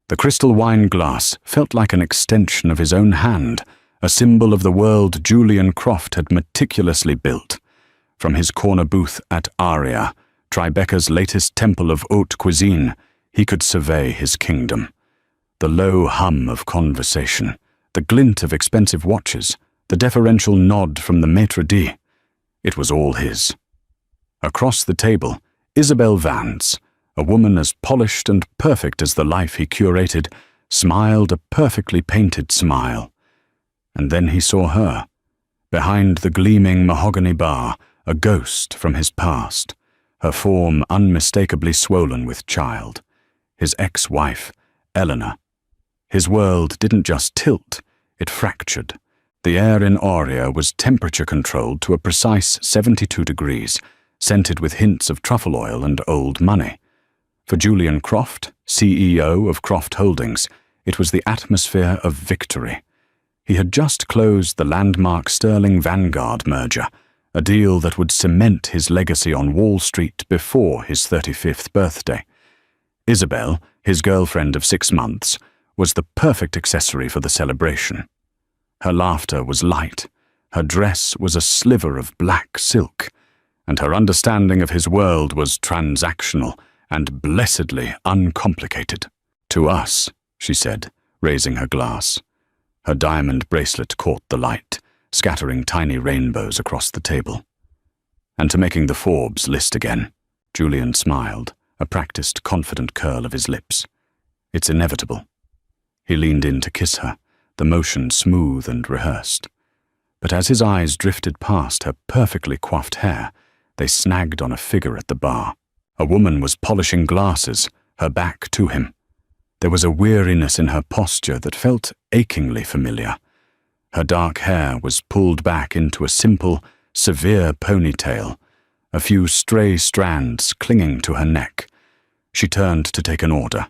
The crystal wine glass felt like an extension of his own hand, a symbol of the world Julian Croft had meticulously built. From his corner booth at Aria, Tribeca's latest temple of haute cuisine, he could survey his kingdom. The low hum of conversation, the glint of expensive watches, the deferential nod from the maitre d'. It was all his. Across the table, Isabel Vance, a woman as polished and perfect as the life he curated, smiled a perfectly painted smile. And then he saw her, behind the gleaming mahogany bar, a ghost from his past, her form unmistakably swollen with child. His ex-wife, Eleanor. His world didn't just tilt, it fractured. The air in Aurea was temperature-controlled to a precise 72 degrees, scented with hints of truffle oil and old money. For Julian Croft, CEO of Croft Holdings, it was the atmosphere of victory. He had just closed the landmark Sterling Vanguard merger, a deal that would cement his legacy on Wall Street before his 35th birthday. Isabel, his girlfriend of 6 months, was the perfect accessory for the celebration. Her laughter was light, her dress was a sliver of black silk, and her understanding of his world was transactional and blessedly uncomplicated. "To us," she said, raising her glass. Her diamond bracelet caught the light, scattering tiny rainbows across the table. "And to making the Forbes list again," Julian smiled, a practiced, confident curl of his lips. "It's inevitable." He leaned in to kiss her, the motion smooth and rehearsed. But as his eyes drifted past her perfectly coiffed hair, they snagged on a figure at the bar. A woman was polishing glasses, her back to him. There was a weariness in her posture that felt achingly familiar. Her dark hair was pulled back into a simple, severe ponytail, a few stray strands clinging to her neck. She turned to take an order,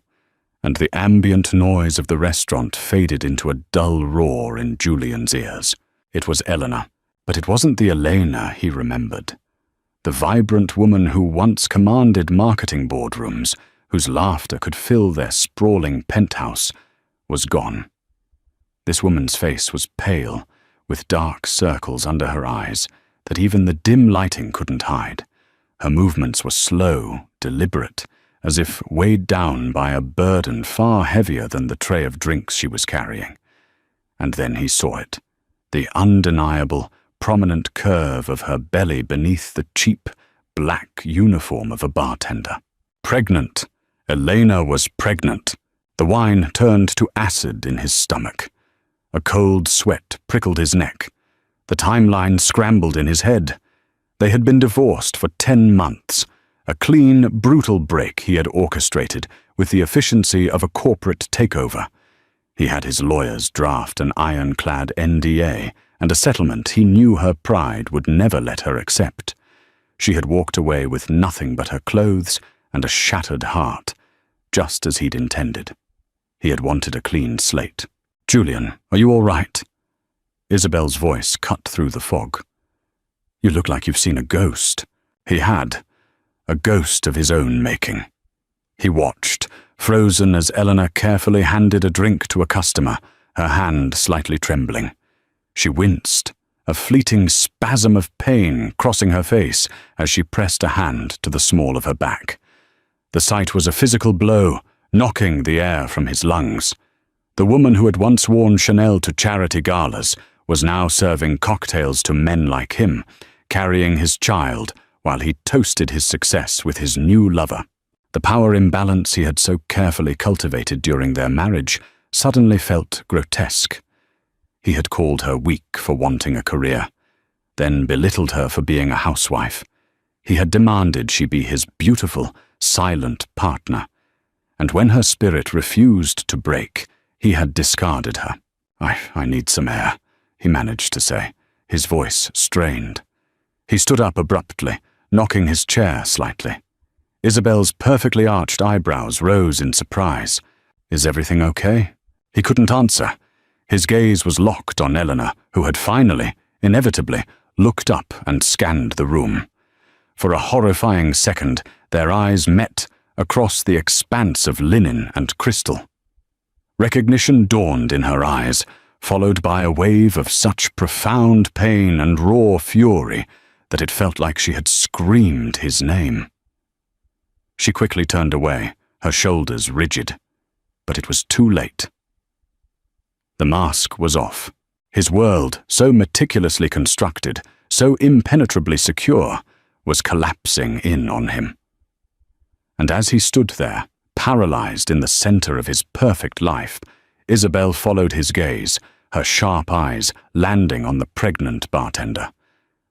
and the ambient noise of the restaurant faded into a dull roar in Julian's ears. It was Eleanor, but it wasn't the Elena he remembered. The vibrant woman who once commanded marketing boardrooms, whose laughter could fill their sprawling penthouse, was gone. This woman's face was pale, with dark circles under her eyes that even the dim lighting couldn't hide. Her movements were slow, deliberate, as if weighed down by a burden far heavier than the tray of drinks she was carrying. And then he saw it, the undeniable, prominent curve of her belly beneath the cheap, black uniform of a bartender. Pregnant. Elena was pregnant. The wine turned to acid in his stomach. A cold sweat prickled his neck. The timeline scrambled in his head. They had been divorced for 10 months, a clean, brutal break he had orchestrated with the efficiency of a corporate takeover. He had his lawyers draft an ironclad NDA and a settlement he knew her pride would never let her accept. She had walked away with nothing but her clothes and a shattered heart, just as he'd intended. He had wanted a clean slate. "Julian, are you all right?" Isabel's voice cut through the fog. "You look like you've seen a ghost." He had, a ghost of his own making. He watched, frozen as Eleanor carefully handed a drink to a customer, her hand slightly trembling. She winced, a fleeting spasm of pain crossing her face as she pressed a hand to the small of her back. The sight was a physical blow, knocking the air from his lungs. The woman who had once worn Chanel to charity galas was now serving cocktails to men like him, carrying his child while he toasted his success with his new lover. The power imbalance he had so carefully cultivated during their marriage suddenly felt grotesque. He had called her weak for wanting a career, then belittled her for being a housewife. He had demanded she be his beautiful, silent partner, and when her spirit refused to break, he had discarded her. I need some air," he managed to say, his voice strained. He stood up abruptly, knocking his chair slightly. Isabel's perfectly arched eyebrows rose in surprise. "Is everything okay?" He couldn't answer. His gaze was locked on Eleanor, who had finally, inevitably, looked up and scanned the room. For a horrifying second, their eyes met across the expanse of linen and crystal. Recognition dawned in her eyes, followed by a wave of such profound pain and raw fury that it felt like she had screamed his name. She quickly turned away, her shoulders rigid, but it was too late. The mask was off. His world, so meticulously constructed, so impenetrably secure, was collapsing in on him. And as he stood there, paralyzed in the center of his perfect life, Isabel followed his gaze, her sharp eyes landing on the pregnant bartender.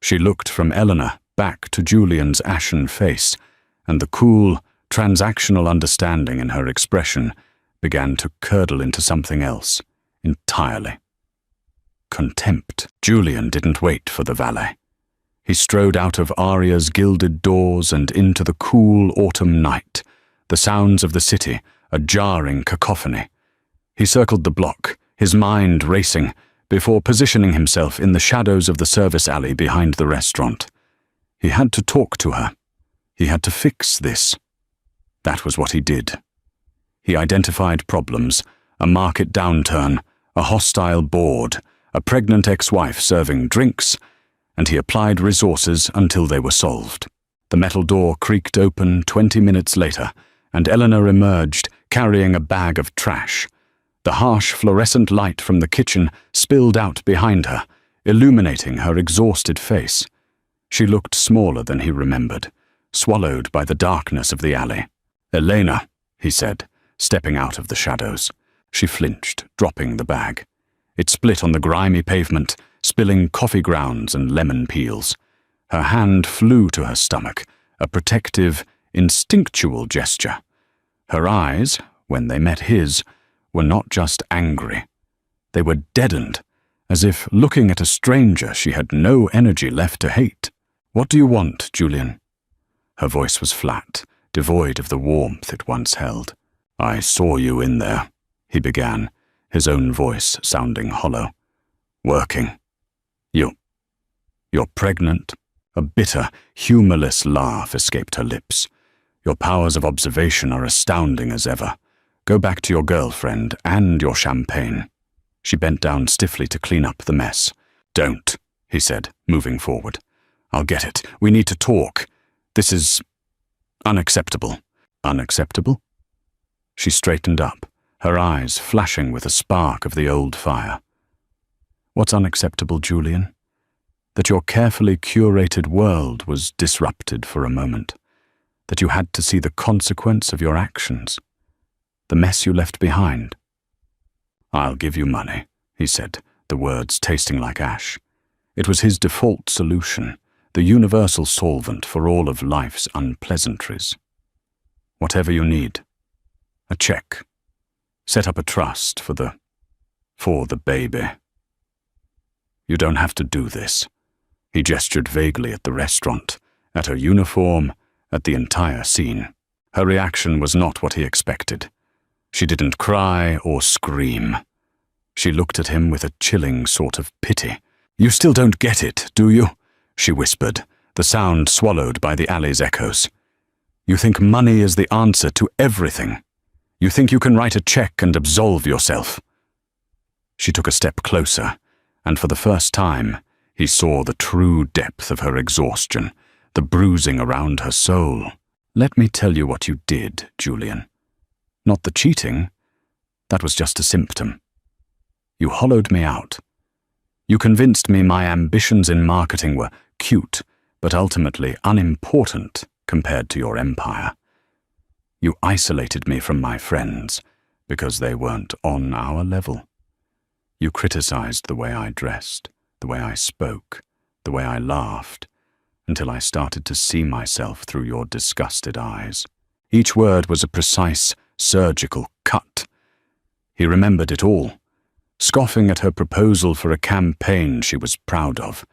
She looked from Eleanor back to Julian's ashen face, and the cool, transactional understanding in her expression began to curdle into something else entirely. Contempt. Julian didn't wait for the valet. He strode out of Aria's gilded doors and into the cool autumn night, the sounds of the city, a jarring cacophony. He circled the block, his mind racing, before positioning himself in the shadows of the service alley behind the restaurant. He had to talk to her. He had to fix this. That was what he did. He identified problems, a market downturn, a hostile board, a pregnant ex-wife serving drinks, and he applied resources until they were solved. The metal door creaked open 20 minutes later, and Eleanor emerged, carrying a bag of trash. The harsh fluorescent light from the kitchen spilled out behind her, illuminating her exhausted face. She looked smaller than he remembered, swallowed by the darkness of the alley. "Elena," he said, stepping out of the shadows. She flinched, dropping the bag. It split on the grimy pavement, spilling coffee grounds and lemon peels. Her hand flew to her stomach, a protective, instinctual gesture. Her eyes, when they met his, were not just angry. They were deadened, as if looking at a stranger she had no energy left to hate. "What do you want, Julian?" Her voice was flat, devoid of the warmth it once held. "I saw you in there," he began, his own voice sounding hollow. "Working. You're pregnant?" A bitter, humorless laugh escaped her lips. "Your powers of observation are astounding as ever. Go back to your girlfriend and your champagne." She bent down stiffly to clean up the mess. "Don't," he said, moving forward. "I'll get it. We need to talk. This is unacceptable." "Unacceptable?" She straightened up, her eyes flashing with a spark of the old fire. "What's unacceptable, Julian? That your carefully curated world was disrupted for a moment. That you had to see the consequence of your actions. The mess you left behind." "I'll give you money," he said, the words tasting like ash. It was his default solution, the universal solvent for all of life's unpleasantries. "Whatever you need. A check. Set up a trust for the baby." "You don't have to do this." He gestured vaguely at the restaurant, at her uniform, at the entire scene. Her reaction was not what he expected. She didn't cry or scream. She looked at him with a chilling sort of pity. "You still don't get it, do you?" she whispered, the sound swallowed by the alley's echoes. "You think money is the answer to everything. You think you can write a check and absolve yourself." She took a step closer, and for the first time, he saw the true depth of her exhaustion, the bruising around her soul. "Let me tell you what you did, Julian. Not the cheating. That was just a symptom. You hollowed me out. You convinced me my ambitions in marketing were cute, but ultimately unimportant compared to your empire. You isolated me from my friends because they weren't on our level. You criticized the way I dressed, the way I spoke, the way I laughed, until I started to see myself through your disgusted eyes. Each word was a precise, surgical cut. He remembered it all, scoffing at her proposal for a campaign she was proud of,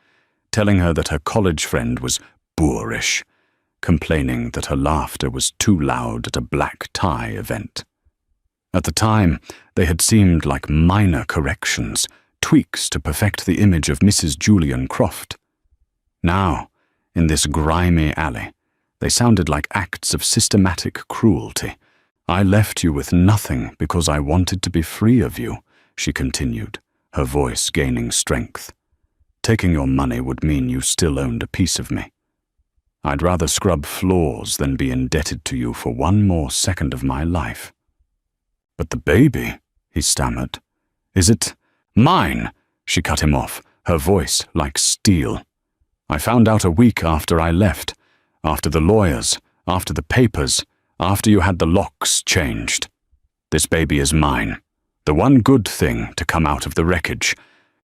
telling her that her college friend was boorish, complaining that her laughter was too loud at a black tie event. At the time, they had seemed like minor corrections, tweaks to perfect the image of Mrs. Julian Croft. Now, in this grimy alley, they sounded like acts of systematic cruelty, I left you with nothing because I wanted to be free of you, she continued, her voice gaining strength. Taking your money would mean you still owned a piece of me. I'd rather scrub floors than be indebted to you for one more second of my life. But the baby, he stammered. Is it mine? She cut him off, her voice like steel. I found out a week after I left, after the lawyers, after the papers, after you had the locks changed. This baby is mine. The one good thing to come out of the wreckage.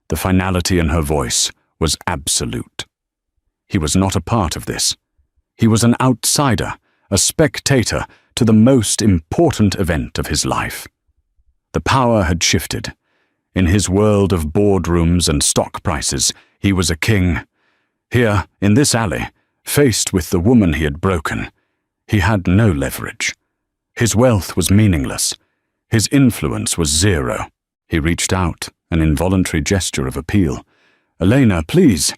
The finality in her voice was absolute. He was not a part of this. He was an outsider, a spectator to the most important event of his life. The power had shifted. In his world of boardrooms and stock prices, he was a king. Here, in this alley, faced with the woman he had broken, he had no leverage. His wealth was meaningless. His influence was zero. He reached out, an involuntary gesture of appeal. "Elena, please,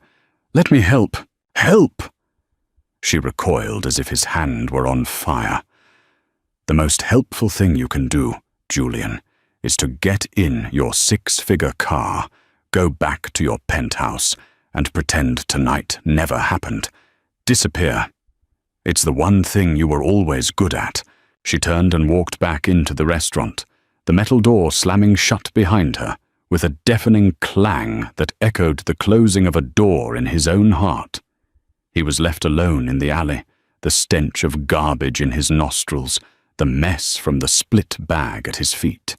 let me help. Help!" She recoiled as if his hand were on fire. "The most helpful thing you can do, Julian, is to get in your six-figure car, go back to your penthouse, and pretend tonight never happened. Disappear. It's the one thing you were always good at." She turned and walked back into the restaurant, the metal door slamming shut behind her, with a deafening clang that echoed the closing of a door in his own heart. He was left alone in the alley, the stench of garbage in his nostrils, the mess from the split bag at his feet.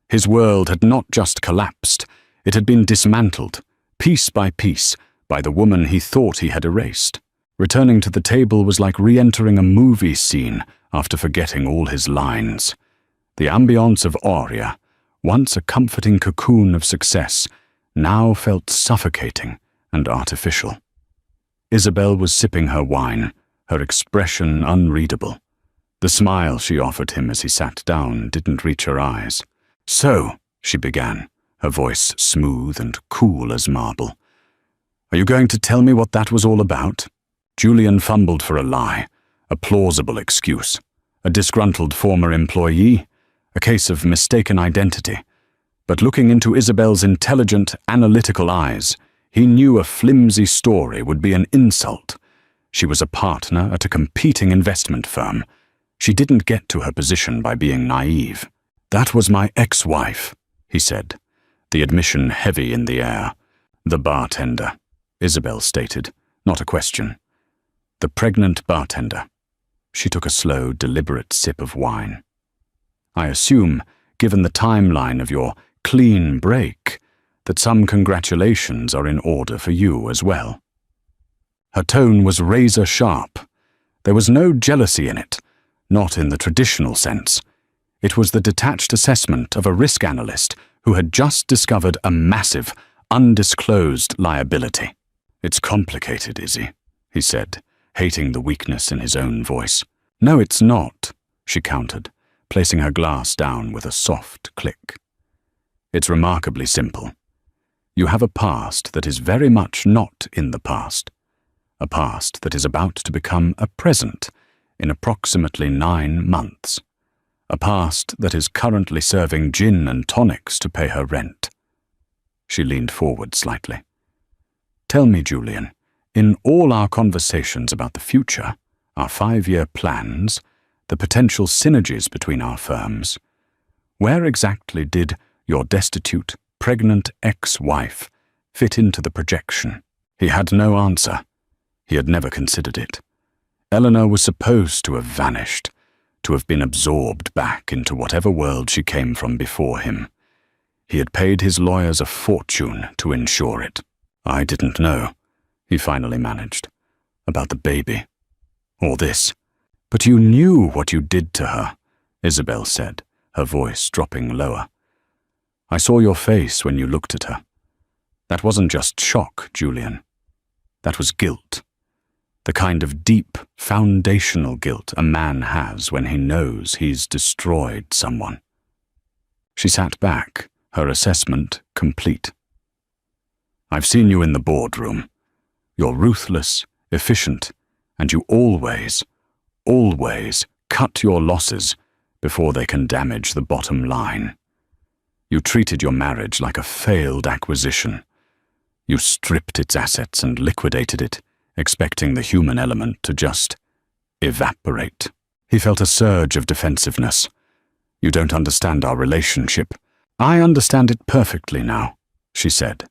His world had not just collapsed, it had been dismantled, piece by piece, by the woman he thought he had erased. Returning to the table was like re-entering a movie scene after forgetting all his lines. The ambience of Aurea, once a comforting cocoon of success, now felt suffocating and artificial. Isabel was sipping her wine, her expression unreadable. The smile she offered him as he sat down didn't reach her eyes. "So," she began, her voice smooth and cool as marble, "are you going to tell me what that was all about?" Julian fumbled for a lie, a plausible excuse. A disgruntled former employee, a case of mistaken identity. But looking into Isabel's intelligent, analytical eyes, he knew a flimsy story would be an insult. She was a partner at a competing investment firm. She didn't get to her position by being naive. "That was my ex-wife," he said, the admission heavy in the air. "The bartender," Isabel stated, not a question. "The pregnant bartender." She took a slow, deliberate sip of wine. "I assume, given the timeline of your clean break, that some congratulations are in order for you as well." Her tone was razor-sharp. There was no jealousy in it, not in the traditional sense. It was the detached assessment of a risk analyst who had just discovered a massive, undisclosed liability. "It's complicated, Izzy," he said, hating the weakness in his own voice. "No, it's not," she countered, placing her glass down with a soft click. "It's remarkably simple. You have a past that is very much not in the past. A past that is about to become a present in approximately 9 months. A past that is currently serving gin and tonics to pay her rent." She leaned forward slightly. "Tell me, Julian, in all our conversations about the future, our 5-year plans, the potential synergies between our firms, where exactly did your destitute, pregnant ex-wife fit into the projection?" He had no answer. He had never considered it. Eleanor was supposed to have vanished, to have been absorbed back into whatever world she came from before him. He had paid his lawyers a fortune to ensure it. "I didn't know," he finally managed, "about the baby. Or this." "But you knew what you did to her," Isabel said, her voice dropping lower. "I saw your face when you looked at her. That wasn't just shock, Julian. That was guilt. The kind of deep, foundational guilt a man has when he knows he's destroyed someone." She sat back, her assessment complete. "I've seen you in the boardroom. You're ruthless, efficient, and you always cut your losses before they can damage the bottom line. You treated your marriage like a failed acquisition. You stripped its assets and liquidated it, expecting the human element to just evaporate. He felt a surge of defensiveness. You don't understand our relationship. I understand it perfectly now, she said,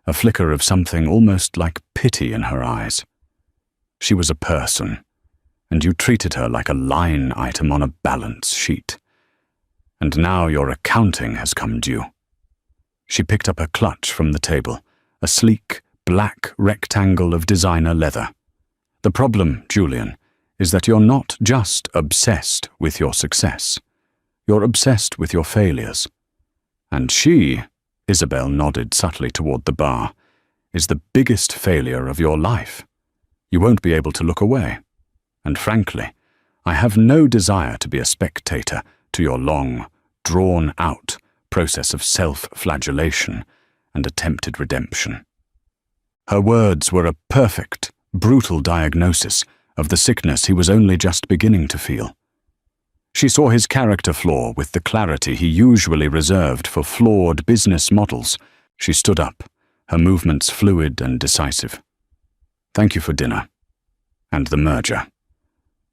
a flicker of something almost like pity in her eyes. She was a person, and you treated her like a line item on a balance sheet. And now your accounting has come due. She picked up her clutch from the table, a sleek, black rectangle of designer leather. The problem, Julian, is that you're not just obsessed with your success. You're obsessed with your failures. And she, Isabel nodded subtly toward the bar, is the biggest failure of your life. You won't be able to look away. And frankly, I have no desire to be a spectator to your long, drawn-out process of self-flagellation and attempted redemption. Her words were a perfect, brutal diagnosis of the sickness he was only just beginning to feel. She saw his character flaw with the clarity he usually reserved for flawed business models. She stood up, her movements fluid and decisive. Thank you for dinner. And the merger.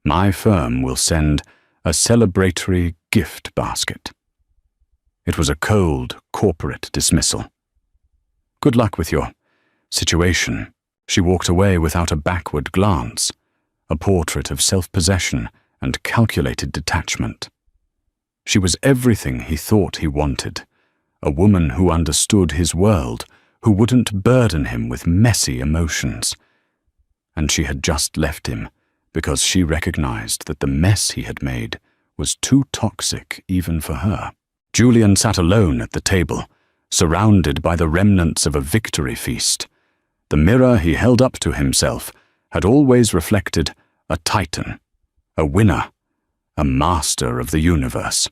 My firm will send a celebratory gift basket. It was a cold, corporate dismissal. Good luck with your situation. She walked away without a backward glance, a portrait of self-possession and calculated detachment. She was everything he thought he wanted, a woman who understood his world, who wouldn't burden him with messy emotions. And she had just left him because she recognized that the mess he had made was too toxic even for her. Julian sat alone at the table, surrounded by the remnants of a victory feast. The mirror he held up to himself had always reflected a titan, a winner, a master of the universe.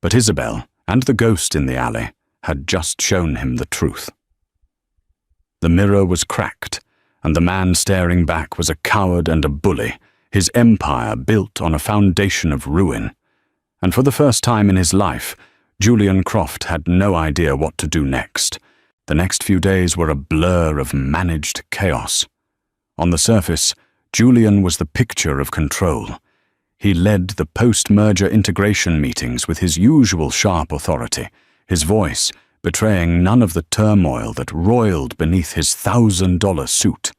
But Isabel and the ghost in the alley had just shown him the truth. The mirror was cracked, and the man staring back was a coward and a bully, his empire built on a foundation of ruin. And for the first time in his life, Julian Croft had no idea what to do next. The next few days were a blur of managed chaos. On the surface, Julian was the picture of control. He led the post-merger integration meetings with his usual sharp authority, his voice betraying none of the turmoil that roiled beneath his $1,000 suit.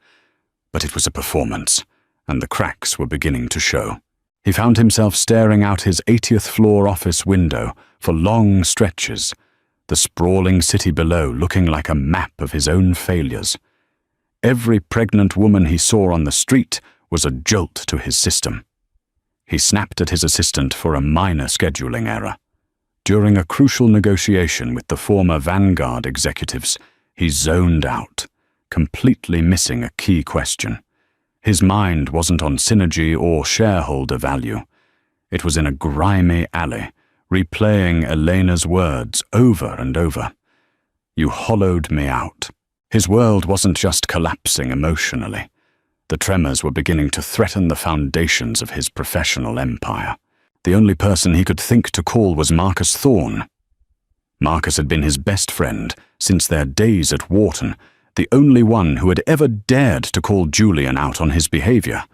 But it was a performance, and the cracks were beginning to show. He found himself staring out his 80th floor office window for long stretches, the sprawling city below looking like a map of his own failures. Every pregnant woman he saw on the street was a jolt to his system. He snapped at his assistant for a minor scheduling error. During a crucial negotiation with the former Vanguard executives, he zoned out, completely missing a key question. His mind wasn't on synergy or shareholder value. It was in a grimy alley, replaying Elena's words over and over. You hollowed me out. His world wasn't just collapsing emotionally. The tremors were beginning to threaten the foundations of his professional empire. The only person he could think to call was Marcus Thorne. Marcus had been his best friend since their days at Wharton, the only one who had ever dared to call Julian out on his behavior.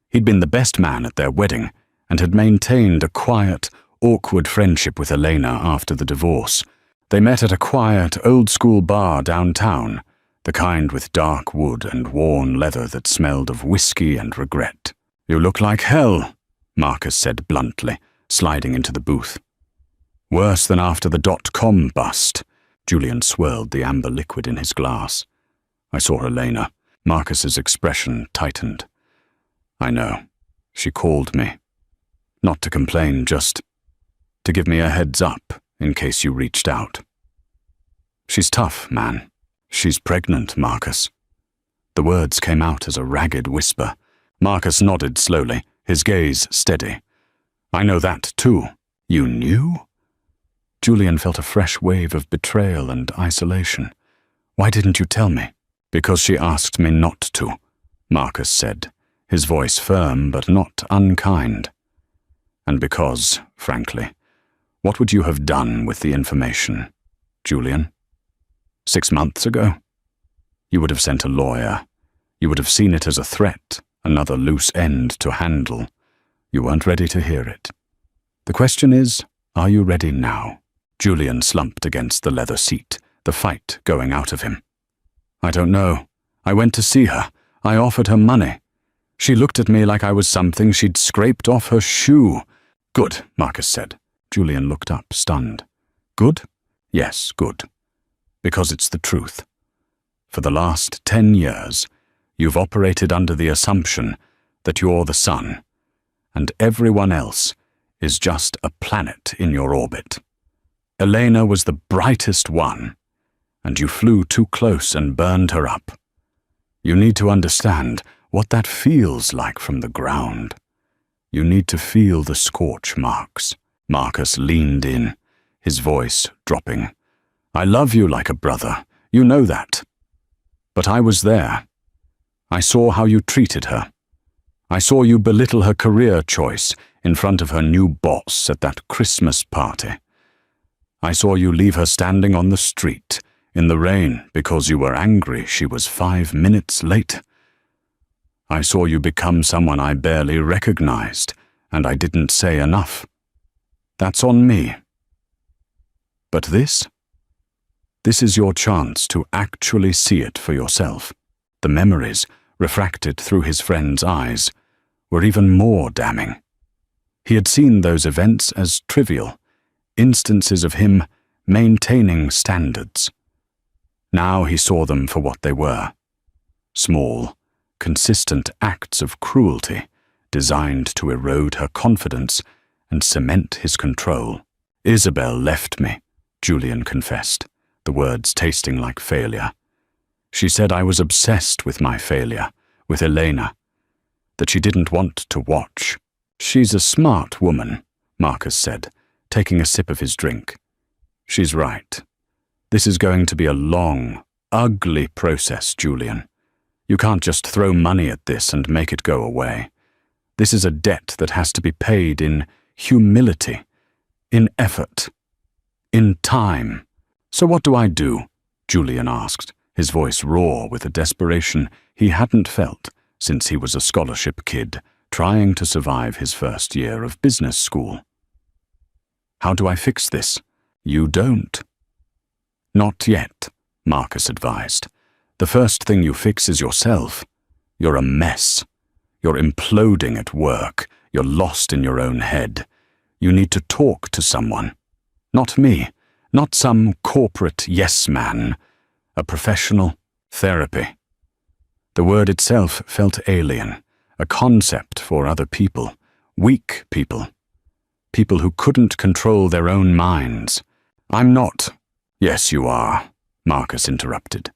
He'd been the best man at their wedding and had maintained a quiet, awkward friendship with Elena after the divorce. They met at a quiet, old-school bar downtown, the kind with dark wood and worn leather that smelled of whiskey and regret. "You look like hell," Marcus said bluntly, sliding into the booth. "Worse than after the .com bust." Julian swirled the amber liquid in his glass. "I saw Elena." Marcus's expression tightened. "I know. She called me. Not to complain, just to give me a heads up in case you reached out. She's tough, man. She's pregnant, Marcus." The words came out as a ragged whisper. Marcus nodded slowly, his gaze steady. "I know that too." "You knew?" Julian felt a fresh wave of betrayal and isolation. "Why didn't you tell me?" "Because she asked me not to," Marcus said, his voice firm but not unkind. And because, frankly, what would you have done with the information, Julian? 6 months ago? You would have sent a lawyer. You would have seen it as a threat, another loose end to handle. You weren't ready to hear it. The question is, are you ready now? Julian slumped against the leather seat, the fight going out of him. I don't know. I went to see her. I offered her money. She looked at me like I was something she'd scraped off her shoe. Good, Marcus said. Julian looked up, stunned. Good? Yes, good. Because it's the truth. For the last 10 years, you've operated under the assumption that you're the sun, and everyone else is just a planet in your orbit. Elena was the brightest one, and you flew too close and burned her up. You need to understand what that feels like from the ground. You need to feel the scorch marks. Marcus leaned in, his voice dropping. I love you like a brother, you know that. But I was there. I saw how you treated her. I saw you belittle her career choice in front of her new boss at that Christmas party. I saw you leave her standing on the street in the rain because you were angry she was 5 minutes late. I saw you become someone I barely recognized, and I didn't say enough. That's on me. But this is your chance to actually see it for yourself. The memories, refracted through his friend's eyes, were even more damning. He had seen those events as trivial, instances of him maintaining standards. Now he saw them for what they were. Small, consistent acts of cruelty designed to erode her confidence and cement his control. Isabel left me, Julian confessed, the words tasting like failure. She said I was obsessed with my failure, with Elena, that she didn't want to watch. She's a smart woman, Marcus said, taking a sip of his drink. She's right. This is going to be a long, ugly process, Julian. You can't just throw money at this and make it go away. This is a debt that has to be paid in humility, in effort, in time. So what do I do? Julian asked, his voice raw with a desperation he hadn't felt since he was a scholarship kid trying to survive his first year of business school. How do I fix this? You don't. Not yet, Marcus advised. The first thing you fix is yourself. You're a mess. You're imploding at work. You're lost in your own head. You need to talk to someone. Not me. Not some corporate yes man. A professional. Therapy. The word itself felt alien. A concept for other people. Weak people. People who couldn't control their own minds. I'm not. Yes, you are, Marcus interrupted.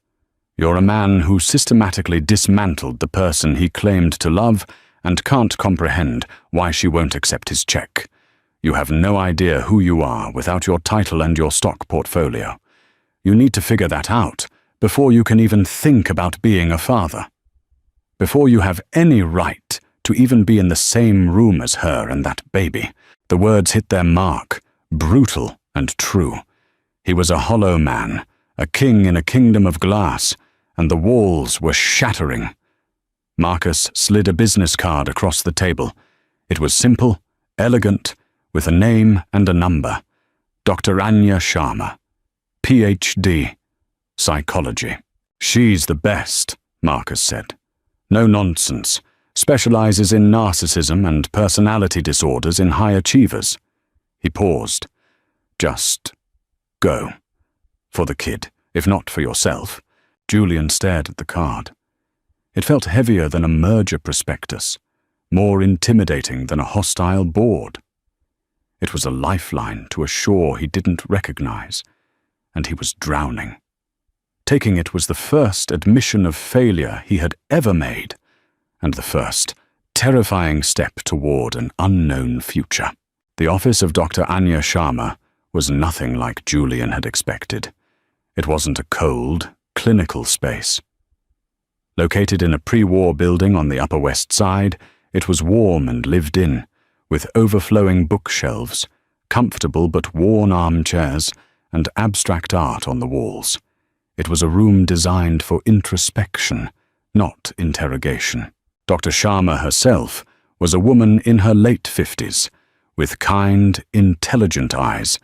You're a man who systematically dismantled the person he claimed to love and can't comprehend why she won't accept his check. You have no idea who you are without your title and your stock portfolio. You need to figure that out before you can even think about being a father. Before you have any right to even be in the same room as her and that baby. The words hit their mark, brutal and true. He was a hollow man, a king in a kingdom of glass, and the walls were shattering. Marcus slid a business card across the table. It was simple, elegant, with a name and a number. Dr. Anya Sharma, Ph.D., Psychology. She's the best, Marcus said. No nonsense. Specializes in narcissism and personality disorders in high achievers. He paused. Just go. For the kid, if not for yourself. Julian stared at the card. It felt heavier than a merger prospectus, more intimidating than a hostile board. It was a lifeline to a shore he didn't recognize, and he was drowning. Taking it was the first admission of failure he had ever made, and the first terrifying step toward an unknown future. The office of Dr. Anya Sharma was nothing like Julian had expected. It wasn't a cold, clinical space. Located in a pre-war building on the Upper West Side, it was warm and lived in, with overflowing bookshelves, comfortable but worn armchairs, and abstract art on the walls. It was a room designed for introspection, not interrogation. Dr. Sharma herself was a woman in her late 50s, with kind, intelligent eyes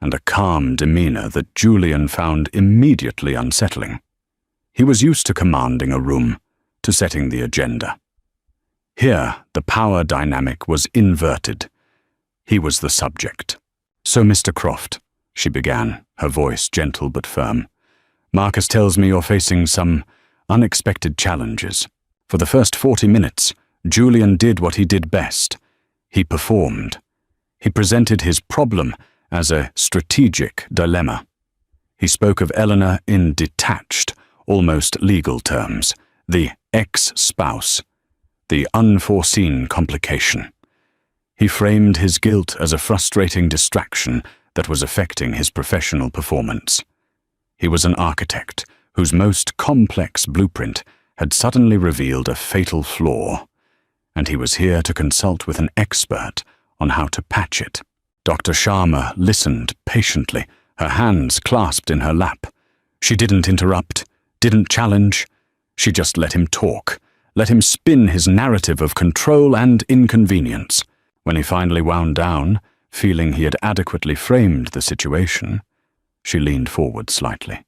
and a calm demeanor that Julian found immediately unsettling. He was used to commanding a room, to setting the agenda. Here, the power dynamic was inverted. He was the subject. "So, Mr. Croft," she began, her voice gentle but firm, "Marcus tells me you're facing some unexpected challenges." For the first 40 minutes, Julian did what he did best. He performed. He presented his problem as a strategic dilemma. He spoke of Eleanor in detached, almost legal terms, the ex-spouse, the unforeseen complication. He framed his guilt as a frustrating distraction that was affecting his professional performance. He was an architect whose most complex blueprint had suddenly revealed a fatal flaw, and he was here to consult with an expert on how to patch it. Dr. Sharma listened patiently, her hands clasped in her lap. She didn't interrupt, didn't challenge. She just let him talk, let him spin his narrative of control and inconvenience. When he finally wound down, feeling he had adequately framed the situation, she leaned forward slightly.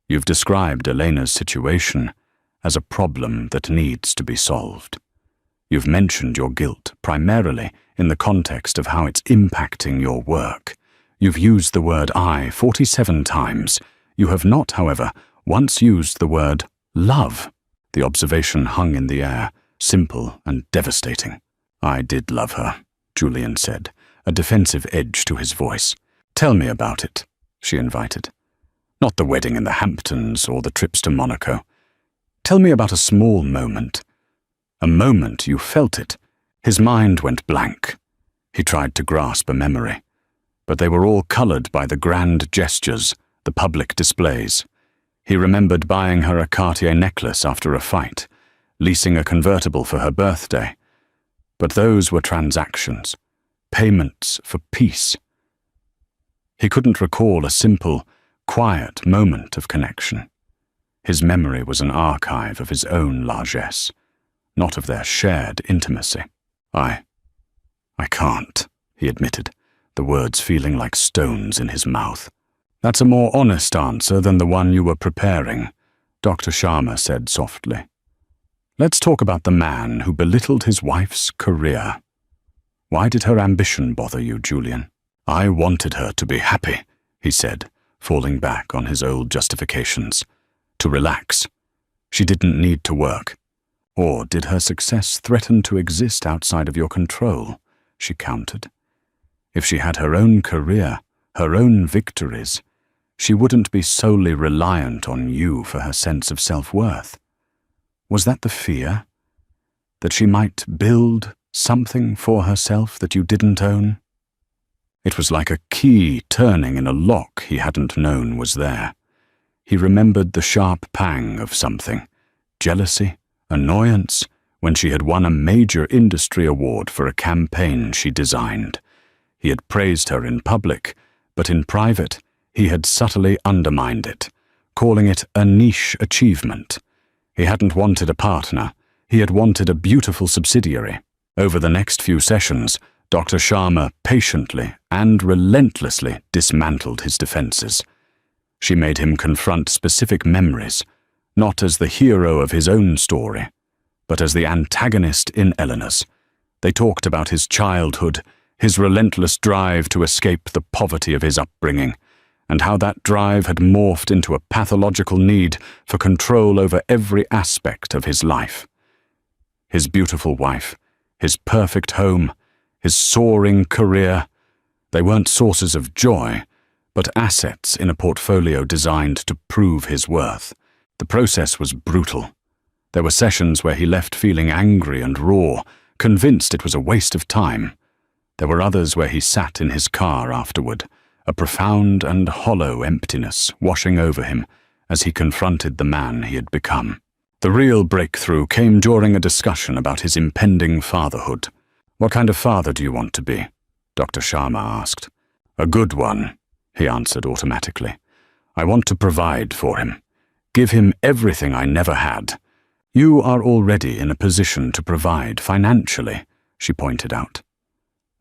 "You've described Elena's situation as a problem that needs to be solved. You've mentioned your guilt primarily in the context of how it's impacting your work. You've used the word I 47 times. You have not, however, once used the word love." The observation hung in the air, simple and devastating. "I did love her," Julian said, a defensive edge to his voice. "Tell me about it," she invited. "Not the wedding in the Hamptons or the trips to Monaco. Tell me about a small moment. A moment you felt it." His mind went blank. He tried to grasp a memory, but they were all colored by the grand gestures, the public displays. He remembered buying her a Cartier necklace after a fight, leasing a convertible for her birthday. But those were transactions, payments for peace. He couldn't recall a simple, quiet moment of connection. His memory was an archive of his own largesse, not of their shared intimacy. I can't," he admitted, the words feeling like stones in his mouth. "That's a more honest answer than the one you were preparing," Dr. Sharma said softly. "Let's talk about the man who belittled his wife's career. Why did her ambition bother you, Julian?" "I wanted her to be happy," he said, falling back on his old justifications. "To relax. She didn't need to work." "Or did her success threaten to exist outside of your control?" she countered. "If she had her own career, her own victories, she wouldn't be solely reliant on you for her sense of self-worth. Was that the fear? That she might build something for herself that you didn't own?" It was like a key turning in a lock he hadn't known was there. He remembered the sharp pang of something, jealousy, annoyance, when she had won a major industry award for a campaign she designed. He had praised her in public, but in private, he had subtly undermined it, calling it a niche achievement. He hadn't wanted a partner, he had wanted a beautiful subsidiary. Over the next few sessions, Dr. Sharma patiently and relentlessly dismantled his defenses. She made him confront specific memories, not as the hero of his own story, but as the antagonist in Eleanor's. They talked about his childhood, his relentless drive to escape the poverty of his upbringing, and how that drive had morphed into a pathological need for control over every aspect of his life. His beautiful wife, his perfect home, his soaring career, they weren't sources of joy, but assets in a portfolio designed to prove his worth. The process was brutal. There were sessions where he left feeling angry and raw, convinced it was a waste of time. There were others where he sat in his car afterward, a profound and hollow emptiness washing over him as he confronted the man he had become. The real breakthrough came during a discussion about his impending fatherhood. "What kind of father do you want to be?" Dr. Sharma asked. "A good one," he answered automatically. "I want to provide for him. Give him everything I never had." "You are already in a position to provide financially," she pointed out.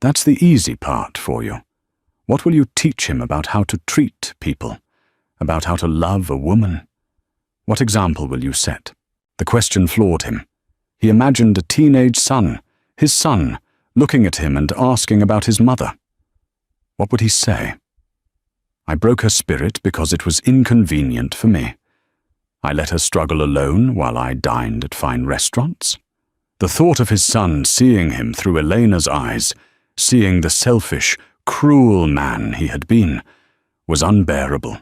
"That's the easy part for you. What will you teach him about how to treat people? About how to love a woman? What example will you set?" The question floored him. He imagined a teenage son, his son, looking at him and asking about his mother. What would he say? "I broke her spirit because it was inconvenient for me. I let her struggle alone while I dined at fine restaurants." The thought of his son seeing him through Elena's eyes, seeing the selfish, cruel man he had been, was unbearable.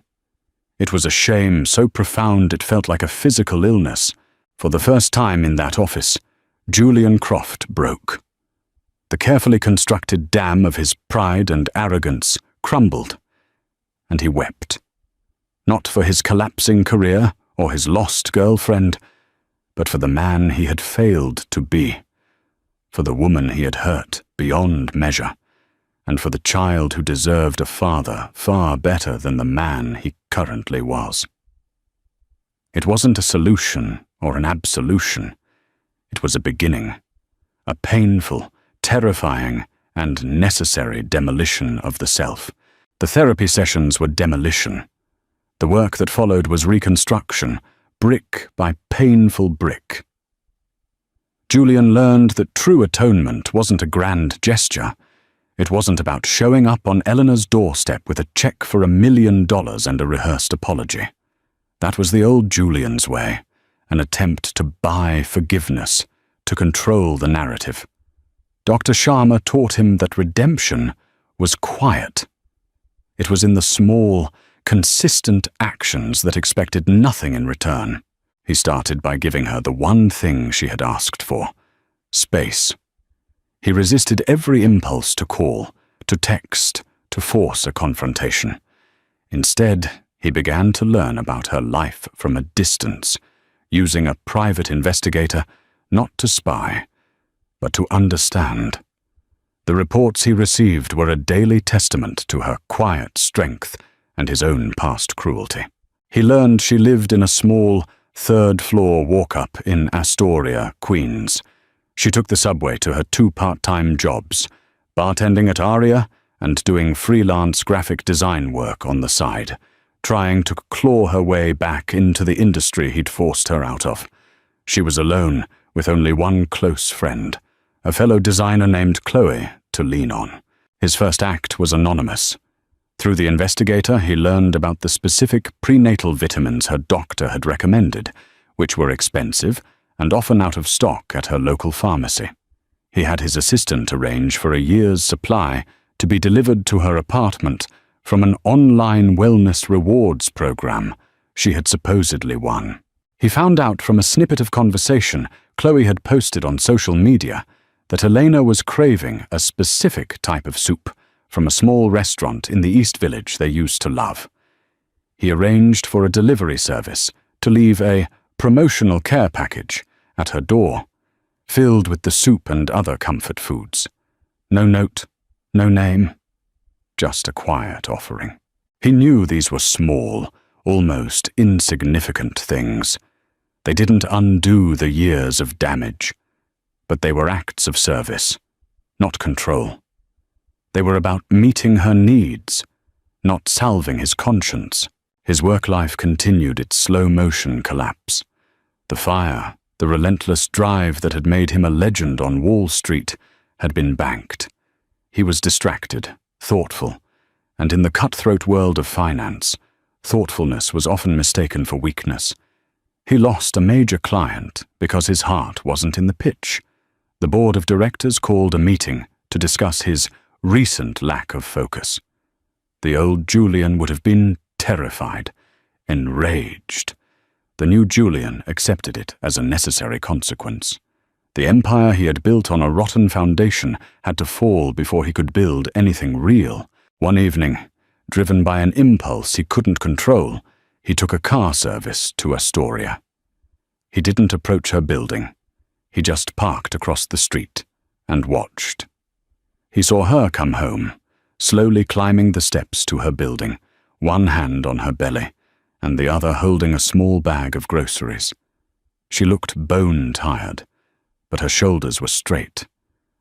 It was a shame so profound it felt like a physical illness. For the first time in that office, Julian Croft broke. The carefully constructed dam of his pride and arrogance crumbled, and he wept. Not for his collapsing career or his lost girlfriend, but for the man he had failed to be, for the woman he had hurt beyond measure, and for the child who deserved a father far better than the man he currently was. It wasn't a solution or an absolution. It was a beginning, a painful, terrifying, and necessary demolition of the self. The therapy sessions were demolition. The work that followed was reconstruction, brick by painful brick. Julian learned that true atonement wasn't a grand gesture. It wasn't about showing up on Eleanor's doorstep with a check for $1 million and a rehearsed apology. That was the old Julian's way, an attempt to buy forgiveness, to control the narrative. Dr. Sharma taught him that redemption was quiet. It was in the small, consistent actions that expected nothing in return. He started by giving her the one thing she had asked for: space. He resisted every impulse to call, to text, to force a confrontation. Instead, he began to learn about her life from a distance, using a private investigator not to spy, but to understand. The reports he received were a daily testament to her quiet strength and his own past cruelty. He learned she lived in a small, third-floor walk-up in Astoria, Queens. She took the subway to her 2 part-time jobs, bartending at Aria and doing freelance graphic design work on the side, trying to claw her way back into the industry he'd forced her out of. She was alone, with only one close friend, a fellow designer named Chloe, to lean on. His first act was anonymous. Through the investigator, he learned about the specific prenatal vitamins her doctor had recommended, which were expensive and often out of stock at her local pharmacy. He had his assistant arrange for a year's supply to be delivered to her apartment from an online wellness rewards program she had supposedly won. He found out from a snippet of conversation Chloe had posted on social media that Elena was craving a specific type of soup from a small restaurant in the East Village they used to love. He arranged for a delivery service to leave a promotional care package at her door, filled with the soup and other comfort foods. No note, no name, just a quiet offering. He knew these were small, almost insignificant things. They didn't undo the years of damage, but they were acts of service, not control. They were about meeting her needs, not salving his conscience. His work life continued its slow-motion collapse. The fire, the relentless drive that had made him a legend on Wall Street, had been banked. He was distracted, thoughtful, and in the cutthroat world of finance, thoughtfulness was often mistaken for weakness. He lost a major client because his heart wasn't in the pitch. The board of directors called a meeting to discuss his recent lack of focus. The old Julian would have been terrified, enraged. The new Julian accepted it as a necessary consequence. The empire he had built on a rotten foundation had to fall before he could build anything real. One evening, driven by an impulse he couldn't control, he took a car service to Astoria. He didn't approach her building. He just parked across the street, and watched. He saw her come home, slowly climbing the steps to her building, one hand on her belly, and the other holding a small bag of groceries. She looked bone-tired, but her shoulders were straight.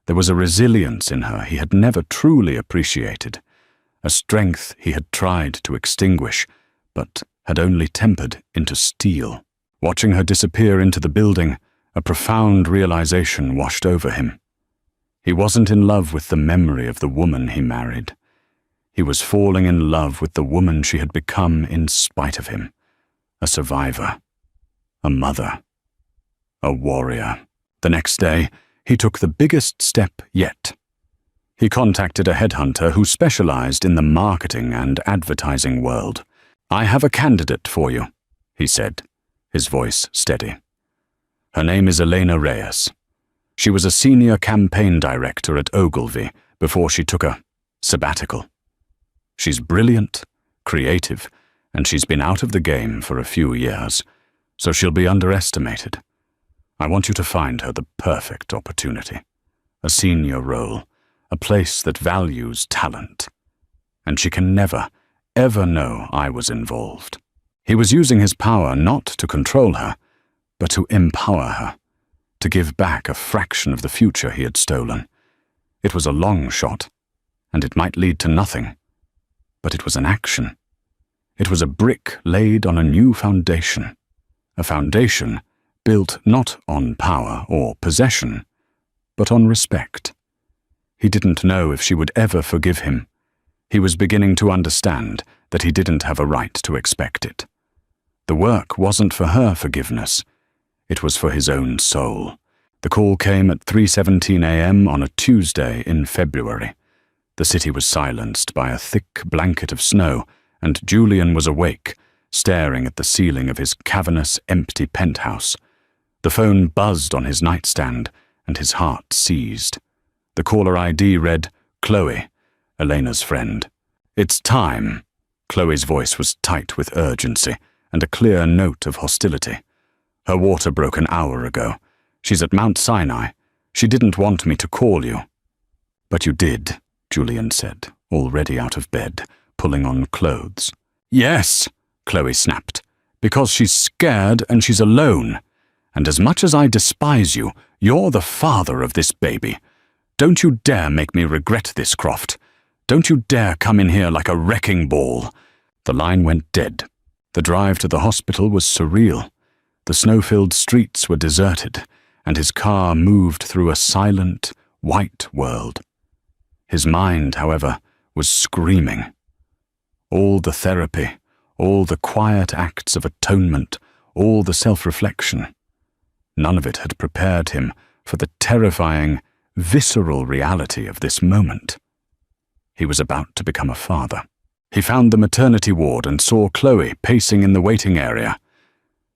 There was a resilience in her he had never truly appreciated, a strength he had tried to extinguish, but had only tempered into steel. Watching her disappear into the building, a profound realization washed over him. He wasn't in love with the memory of the woman he married. He was falling in love with the woman she had become in spite of him. A survivor, a mother, a warrior. The next day, he took the biggest step yet. He contacted a headhunter who specialized in the marketing and advertising world. "I have a candidate for you," he said, his voice steady. "Her name is Elena Reyes. She was a senior campaign director at Ogilvy before she took a sabbatical. She's brilliant, creative, and she's been out of the game for a few years, so she'll be underestimated. I want you to find her the perfect opportunity, a senior role, a place that values talent. And she can never, ever know I was involved." He was using his power not to control her, but to empower her, to give back a fraction of the future he had stolen. It was a long shot, and it might lead to nothing, but it was an action. It was a brick laid on a new foundation, a foundation built not on power or possession, but on respect. He didn't know if she would ever forgive him. He was beginning to understand that he didn't have a right to expect it. The work wasn't for her forgiveness. It was for his own soul. The call came at 3:17 a.m. on a Tuesday in February. The city was silenced by a thick blanket of snow, and Julian was awake, staring at the ceiling of his cavernous, empty penthouse. The phone buzzed on his nightstand, and his heart seized. The caller ID read, "Chloe, Elena's friend." "It's time." Chloe's voice was tight with urgency and a clear note of hostility. "Her water broke an hour ago. She's at Mount Sinai. She didn't want me to call you." "But you did," Julian said, already out of bed, pulling on clothes. "Yes," Chloe snapped, "because she's scared and she's alone. And as much as I despise you, you're the father of this baby. Don't you dare make me regret this, Croft. Don't you dare come in here like a wrecking ball." The line went dead. The drive to the hospital was surreal. The snow-filled streets were deserted, and his car moved through a silent, white world. His mind, however, was screaming. All the therapy, all the quiet acts of atonement, all the self-reflection. None of it had prepared him for the terrifying, visceral reality of this moment. He was about to become a father. He found the maternity ward and saw Chloe pacing in the waiting area.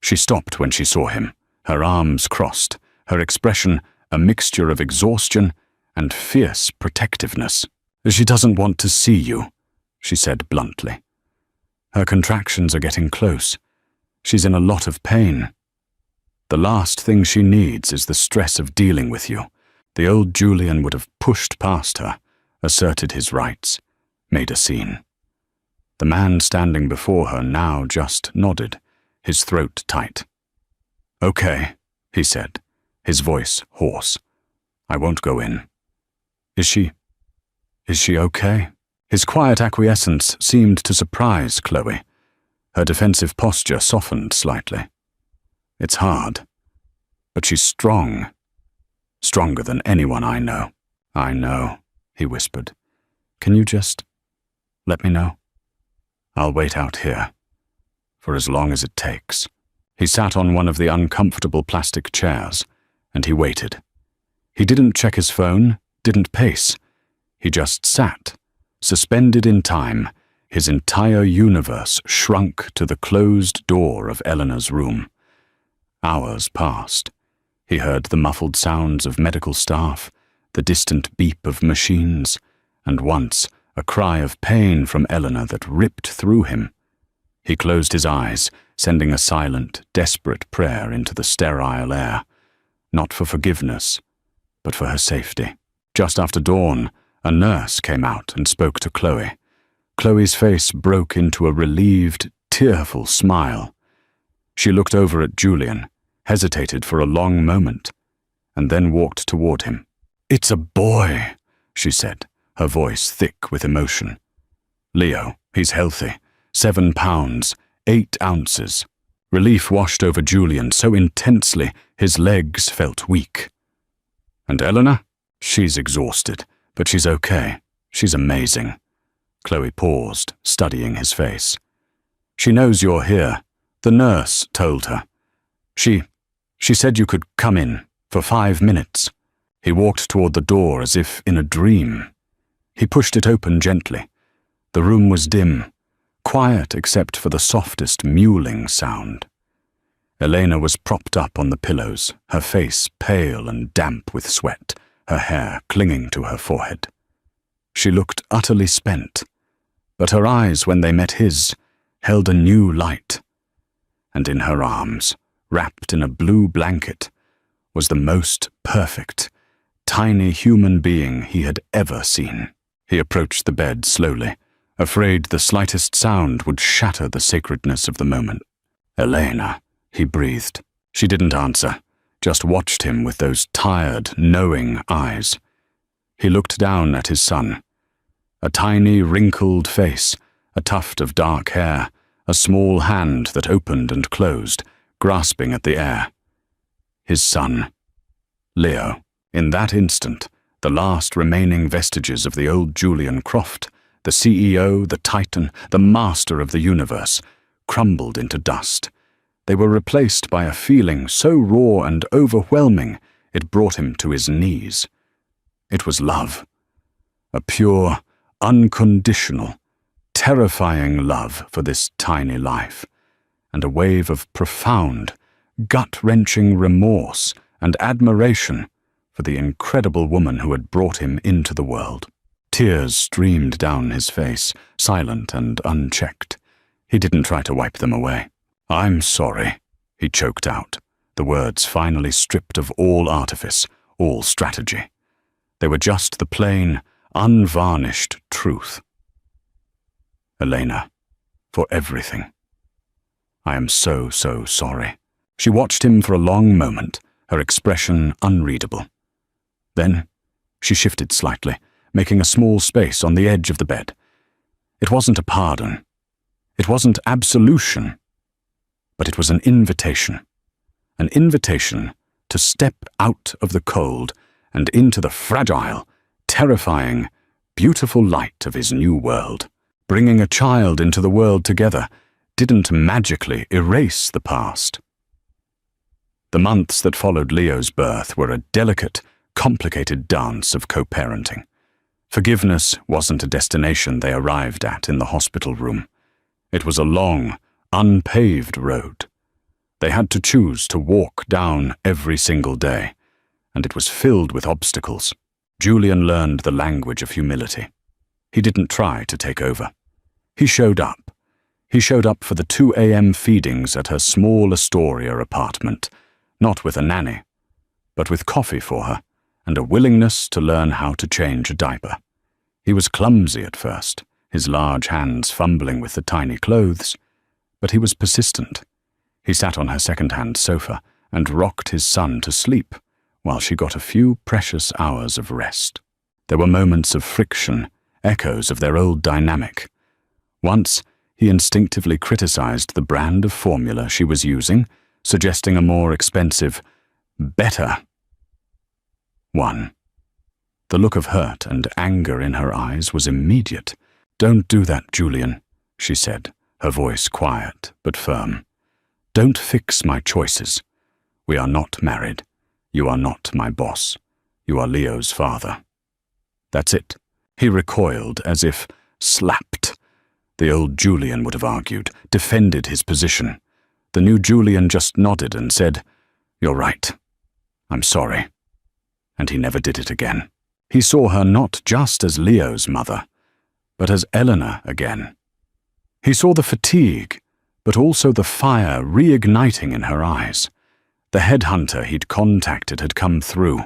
She stopped when she saw him, her arms crossed, her expression a mixture of exhaustion and fierce protectiveness. "She doesn't want to see you," she said bluntly. "Her contractions are getting close. She's in a lot of pain. The last thing she needs is the stress of dealing with you." The old Julian would have pushed past her, asserted his rights, made a scene. The man standing before her now just nodded, his throat tight. "Okay," he said, his voice hoarse. "I won't go in." Is she okay?" His quiet acquiescence seemed to surprise Chloe. Her defensive posture softened slightly. "It's hard, but she's strong. Stronger than anyone I know." "I know," he whispered. "Can you just let me know? I'll wait out here, for as long as it takes." He sat on one of the uncomfortable plastic chairs, and he waited. He didn't check his phone, didn't pace. He just sat, suspended in time, his entire universe shrunk to the closed door of Eleanor's room. Hours passed. He heard the muffled sounds of medical staff, the distant beep of machines, and once a cry of pain from Eleanor that ripped through him. He closed his eyes, sending a silent, desperate prayer into the sterile air, not for forgiveness, but for her safety. Just after dawn, a nurse came out and spoke to Chloe. Chloe's face broke into a relieved, tearful smile. She looked over at Julian, hesitated for a long moment, and then walked toward him. "It's a boy," she said, her voice thick with emotion. "Leo, he's healthy. 7 pounds, 8 ounces. Relief washed over Julian so intensely his legs felt weak. "And Eleanor? She's exhausted, but she's okay. She's amazing." Chloe paused, studying his face. "She knows you're here. The nurse told her. She said you could come in for 5 minutes." He walked toward the door as if in a dream. He pushed it open gently. The room was dim, quiet except for the softest mewling sound. Elena was propped up on the pillows, her face pale and damp with sweat, her hair clinging to her forehead. She looked utterly spent, but her eyes, when they met his, held a new light. And in her arms, wrapped in a blue blanket, was the most perfect, tiny human being he had ever seen. He approached the bed slowly, afraid the slightest sound would shatter the sacredness of the moment. "Elena," he breathed. She didn't answer, just watched him with those tired, knowing eyes. He looked down at his son. A tiny, wrinkled face, a tuft of dark hair, a small hand that opened and closed, grasping at the air. His son, Leo. In that instant, the last remaining vestiges of the old Julian Croft, the CEO, the titan, the master of the universe, crumbled into dust. They were replaced by a feeling so raw and overwhelming it brought him to his knees. It was love. A pure, unconditional, terrifying love for this tiny life, and a wave of profound, gut-wrenching remorse and admiration for the incredible woman who had brought him into the world. Tears streamed down his face, silent and unchecked. He didn't try to wipe them away. "I'm sorry," he choked out, the words finally stripped of all artifice, all strategy. They were just the plain, unvarnished truth. "Elena, for everything. I am so, so sorry." She watched him for a long moment, her expression unreadable. Then she shifted slightly, making a small space on the edge of the bed. It wasn't a pardon. It wasn't absolution. But it was an invitation to step out of the cold and into the fragile, terrifying, beautiful light of his new world. Bringing a child into the world together didn't magically erase the past. The months that followed Leo's birth were a delicate, complicated dance of co-parenting. Forgiveness wasn't a destination they arrived at in the hospital room. It was a long, unpaved road. They had to choose to walk down every single day, and it was filled with obstacles. Julian learned the language of humility. He didn't try to take over. He showed up. He showed up for the 2 a.m. feedings at her small Astoria apartment, not with a nanny, but with coffee for her and a willingness to learn how to change a diaper. He was clumsy at first, his large hands fumbling with the tiny clothes, but he was persistent. He sat on her second-hand sofa and rocked his son to sleep while she got a few precious hours of rest. There were moments of friction, echoes of their old dynamic. Once, he instinctively criticized the brand of formula she was using, suggesting a more expensive, better one. The look of hurt and anger in her eyes was immediate. "Don't do that, Julian," she said, her voice quiet but firm. "Don't fix my choices. We are not married. You are not my boss. You are Leo's father." That's it. He recoiled as if slapped. The old Julian would have argued, defended his position. The new Julian just nodded and said, "You're right. I'm sorry." And he never did it again. He saw her not just as Leo's mother, but as Eleanor again. He saw the fatigue, but also the fire reigniting in her eyes. The headhunter he'd contacted had come through,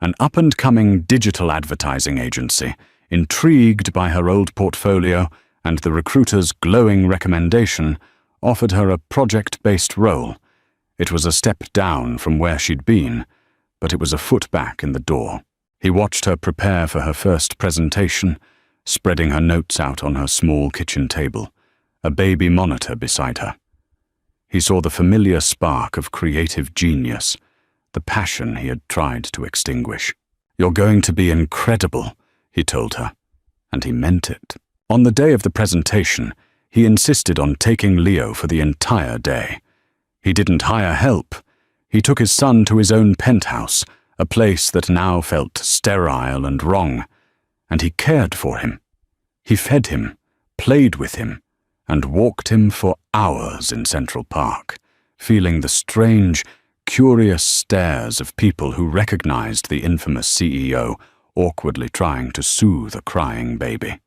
an up-and-coming digital advertising agency, intrigued by her old portfolio and the recruiter's glowing recommendation, offered her a project-based role. It was a step down from where she'd been, but it was a foot back in the door. He watched her prepare for her first presentation, spreading her notes out on her small kitchen table, a baby monitor beside her. He saw the familiar spark of creative genius, the passion he had tried to extinguish. "You're going to be incredible," he told her, and he meant it. On the day of the presentation, he insisted on taking Leo for the entire day. He didn't hire help. He took his son to his own penthouse, a place that now felt sterile and wrong, and he cared for him. He fed him, played with him, and walked him for hours in Central Park, feeling the strange, curious stares of people who recognized the infamous CEO awkwardly trying to soothe a crying baby.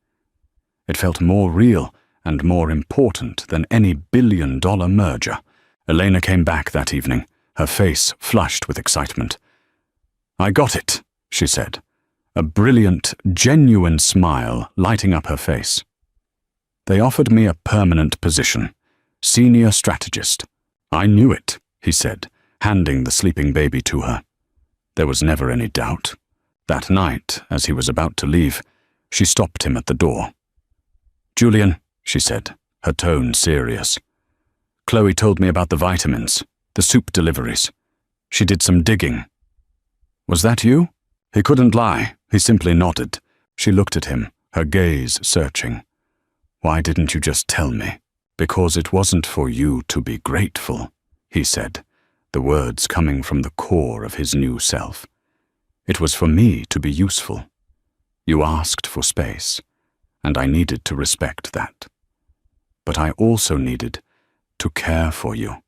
It felt more real and more important than any billion-dollar merger. Elena came back that evening, her face flushed with excitement. "I got it," she said, a brilliant, genuine smile lighting up her face. "They offered me a permanent position, senior strategist." "I knew it," he said, handing the sleeping baby to her. There was never any doubt. That night, as he was about to leave, she stopped him at the door. "Julian," she said, her tone serious. "Chloe told me about the vitamins, the soup deliveries. She did some digging." "Was that you?" He couldn't lie. He simply nodded. She looked at him, her gaze searching. "Why didn't you just tell me?" "Because it wasn't for you to be grateful," he said, the words coming from the core of his new self. "It was for me to be useful. You asked for space, and I needed to respect that. But I also needed to care for you,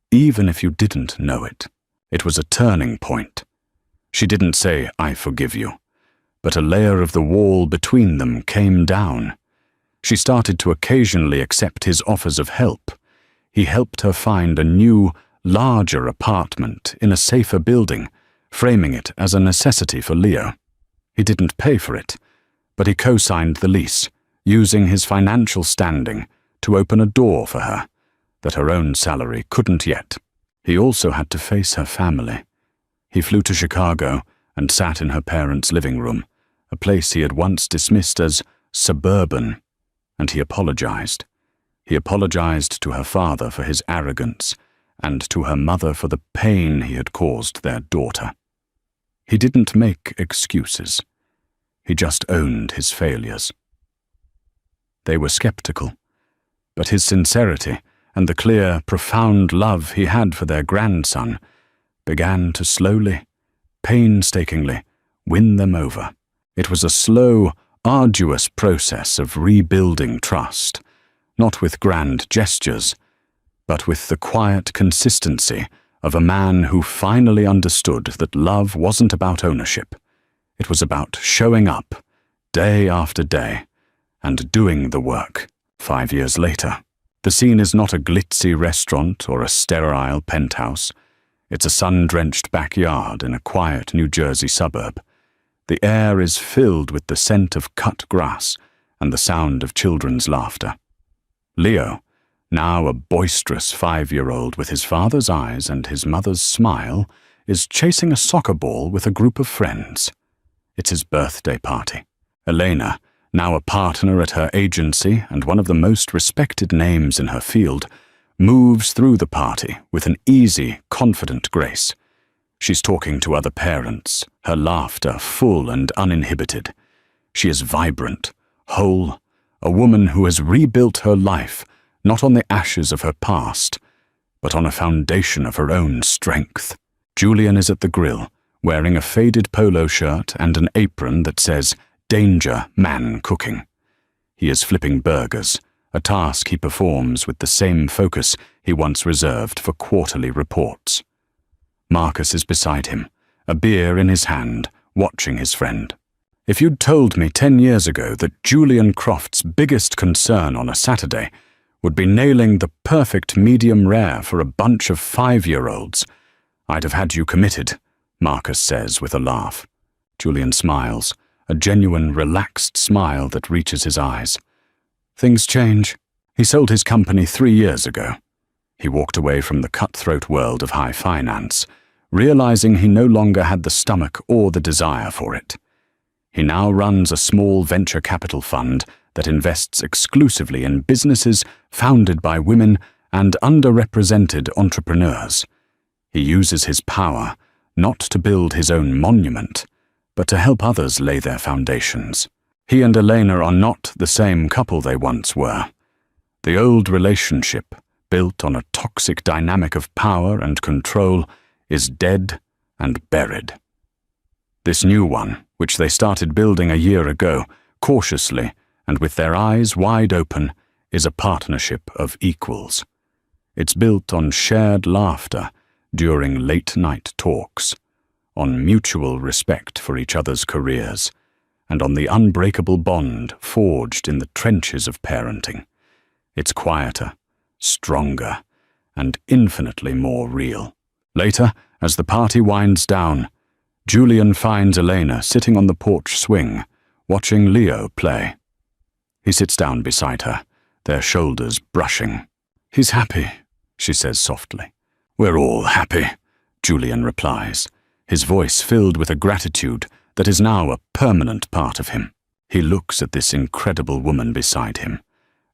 even if you didn't know it." It was a turning point. She didn't say, "I forgive you," but a layer of the wall between them came down. She started to occasionally accept his offers of help. He helped her find a new, larger apartment in a safer building, framing it as a necessity for Leo. He didn't pay for it, but he co-signed the lease, using his financial standing to open a door for her that her own salary couldn't yet. He also had to face her family. He flew to Chicago and sat in her parents' living room, a place he had once dismissed as suburban, and he apologized. He apologized to her father for his arrogance, and to her mother for the pain he had caused their daughter. He didn't make excuses. He just owned his failures. They were skeptical, but his sincerity and the clear, profound love he had for their grandson began to slowly, painstakingly, win them over. It was a slow, arduous process of rebuilding trust, not with grand gestures, but with the quiet consistency of a man who finally understood that love wasn't about ownership. It was about showing up, day after day, and doing the work. 5 years later, the scene is not a glitzy restaurant or a sterile penthouse. It's a sun-drenched backyard in a quiet New Jersey suburb. The air is filled with the scent of cut grass and the sound of children's laughter. Leo, now a boisterous 5-year-old with his father's eyes and his mother's smile, is chasing a soccer ball with a group of friends. It's his birthday party. Elena, now a partner at her agency and one of the most respected names in her field, moves through the party with an easy, confident grace. She's talking to other parents, her laughter full and uninhibited. She is vibrant, whole, a woman who has rebuilt her life, not on the ashes of her past, but on a foundation of her own strength. Julian is at the grill, wearing a faded polo shirt and an apron that says, "Danger, Man Cooking." He is flipping burgers, a task he performs with the same focus he once reserved for quarterly reports. Marcus is beside him, a beer in his hand, watching his friend. "If you'd told me 10 years ago that Julian Croft's biggest concern on a Saturday would be nailing the perfect medium rare for a bunch of 5-year-olds, I'd have had you committed," Marcus says with a laugh. Julian smiles, a genuine, relaxed smile that reaches his eyes. Things change. He sold his company 3 years ago. He walked away from the cutthroat world of high finance, realizing he no longer had the stomach or the desire for it. He now runs a small venture capital fund that invests exclusively in businesses founded by women and underrepresented entrepreneurs. He uses his power not to build his own monument, but to help others lay their foundations. He and Elena are not the same couple they once were. The old relationship, built on a toxic dynamic of power and control, is dead and buried. This new one, which they started building a year ago, cautiously and with their eyes wide open, is a partnership of equals. It's built on shared laughter during late-night talks, on mutual respect for each other's careers, and on the unbreakable bond forged in the trenches of parenting. It's quieter, stronger, and infinitely more real. Later, as the party winds down, Julian finds Elena sitting on the porch swing, watching Leo play. He sits down beside her, their shoulders brushing. "He's happy," she says softly. "We're all happy," Julian replies, his voice filled with a gratitude that is now a permanent part of him. He looks at this incredible woman beside him,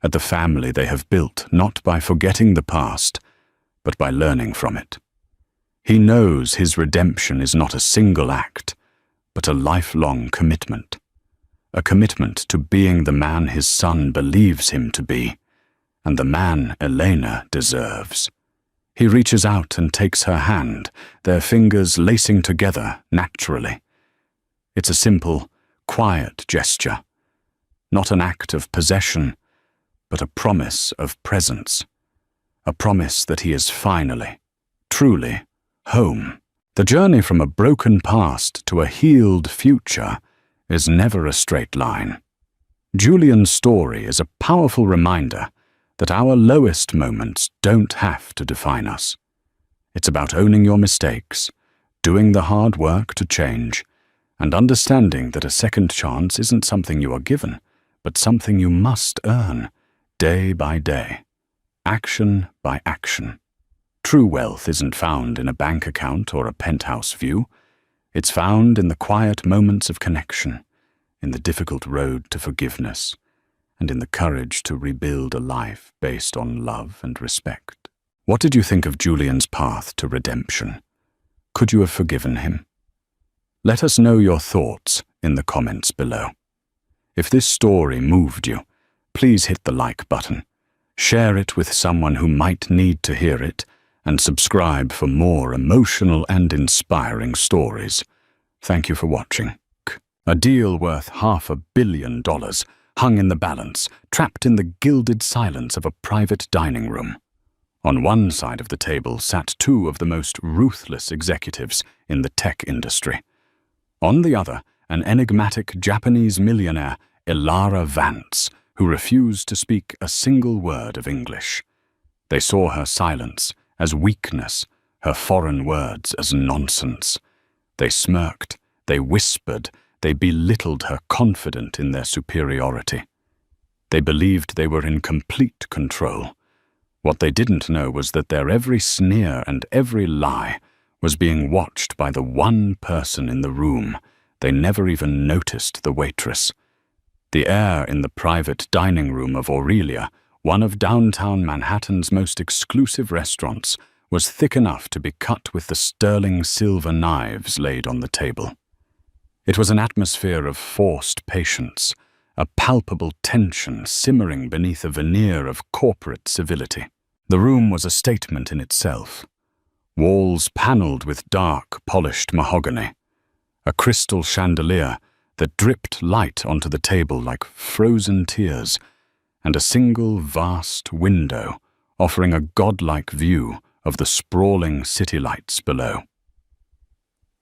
at the family they have built not by forgetting the past, but by learning from it. He knows his redemption is not a single act, but a lifelong commitment. A commitment to being the man his son believes him to be, and the man Elena deserves. He reaches out and takes her hand, their fingers lacing together naturally. It's a simple, quiet gesture, not an act of possession, but a promise of presence, a promise that he is finally, truly, home. The journey from a broken past to a healed future is never a straight line. Julian's story is a powerful reminder that our lowest moments don't have to define us. It's about owning your mistakes, doing the hard work to change, and understanding that a second chance isn't something you are given, but something you must earn, day by day, action by action. True wealth isn't found in a bank account or a penthouse view. It's found in the quiet moments of connection, in the difficult road to forgiveness, and in the courage to rebuild a life based on love and respect. What did you think of Julian's path to redemption? Could you have forgiven him? Let us know your thoughts in the comments below. If this story moved you, please hit the like button, share it with someone who might need to hear it, and subscribe for more emotional and inspiring stories. Thank you for watching. A deal worth $500 million hung in the balance, trapped in the gilded silence of a private dining room. On one side of the table sat two of the most ruthless executives in the tech industry. On the other, an enigmatic Japanese millionaire, Ilara Vance, who refused to speak a single word of English. They saw her silence as weakness, her foreign words as nonsense. They smirked, they whispered, they belittled her, confident in their superiority. They believed they were in complete control. What they didn't know was that their every sneer and every lie was being watched by the one person in the room. They never even noticed the waitress. The air in the private dining room of Aurelia, one of downtown Manhattan's most exclusive restaurants, was thick enough to be cut with the sterling silver knives laid on the table. It was an atmosphere of forced patience, a palpable tension simmering beneath a veneer of corporate civility. The room was a statement in itself. Walls paneled with dark, polished mahogany. A crystal chandelier that dripped light onto the table like frozen tears, and a single vast window offering a godlike view of the sprawling city lights below.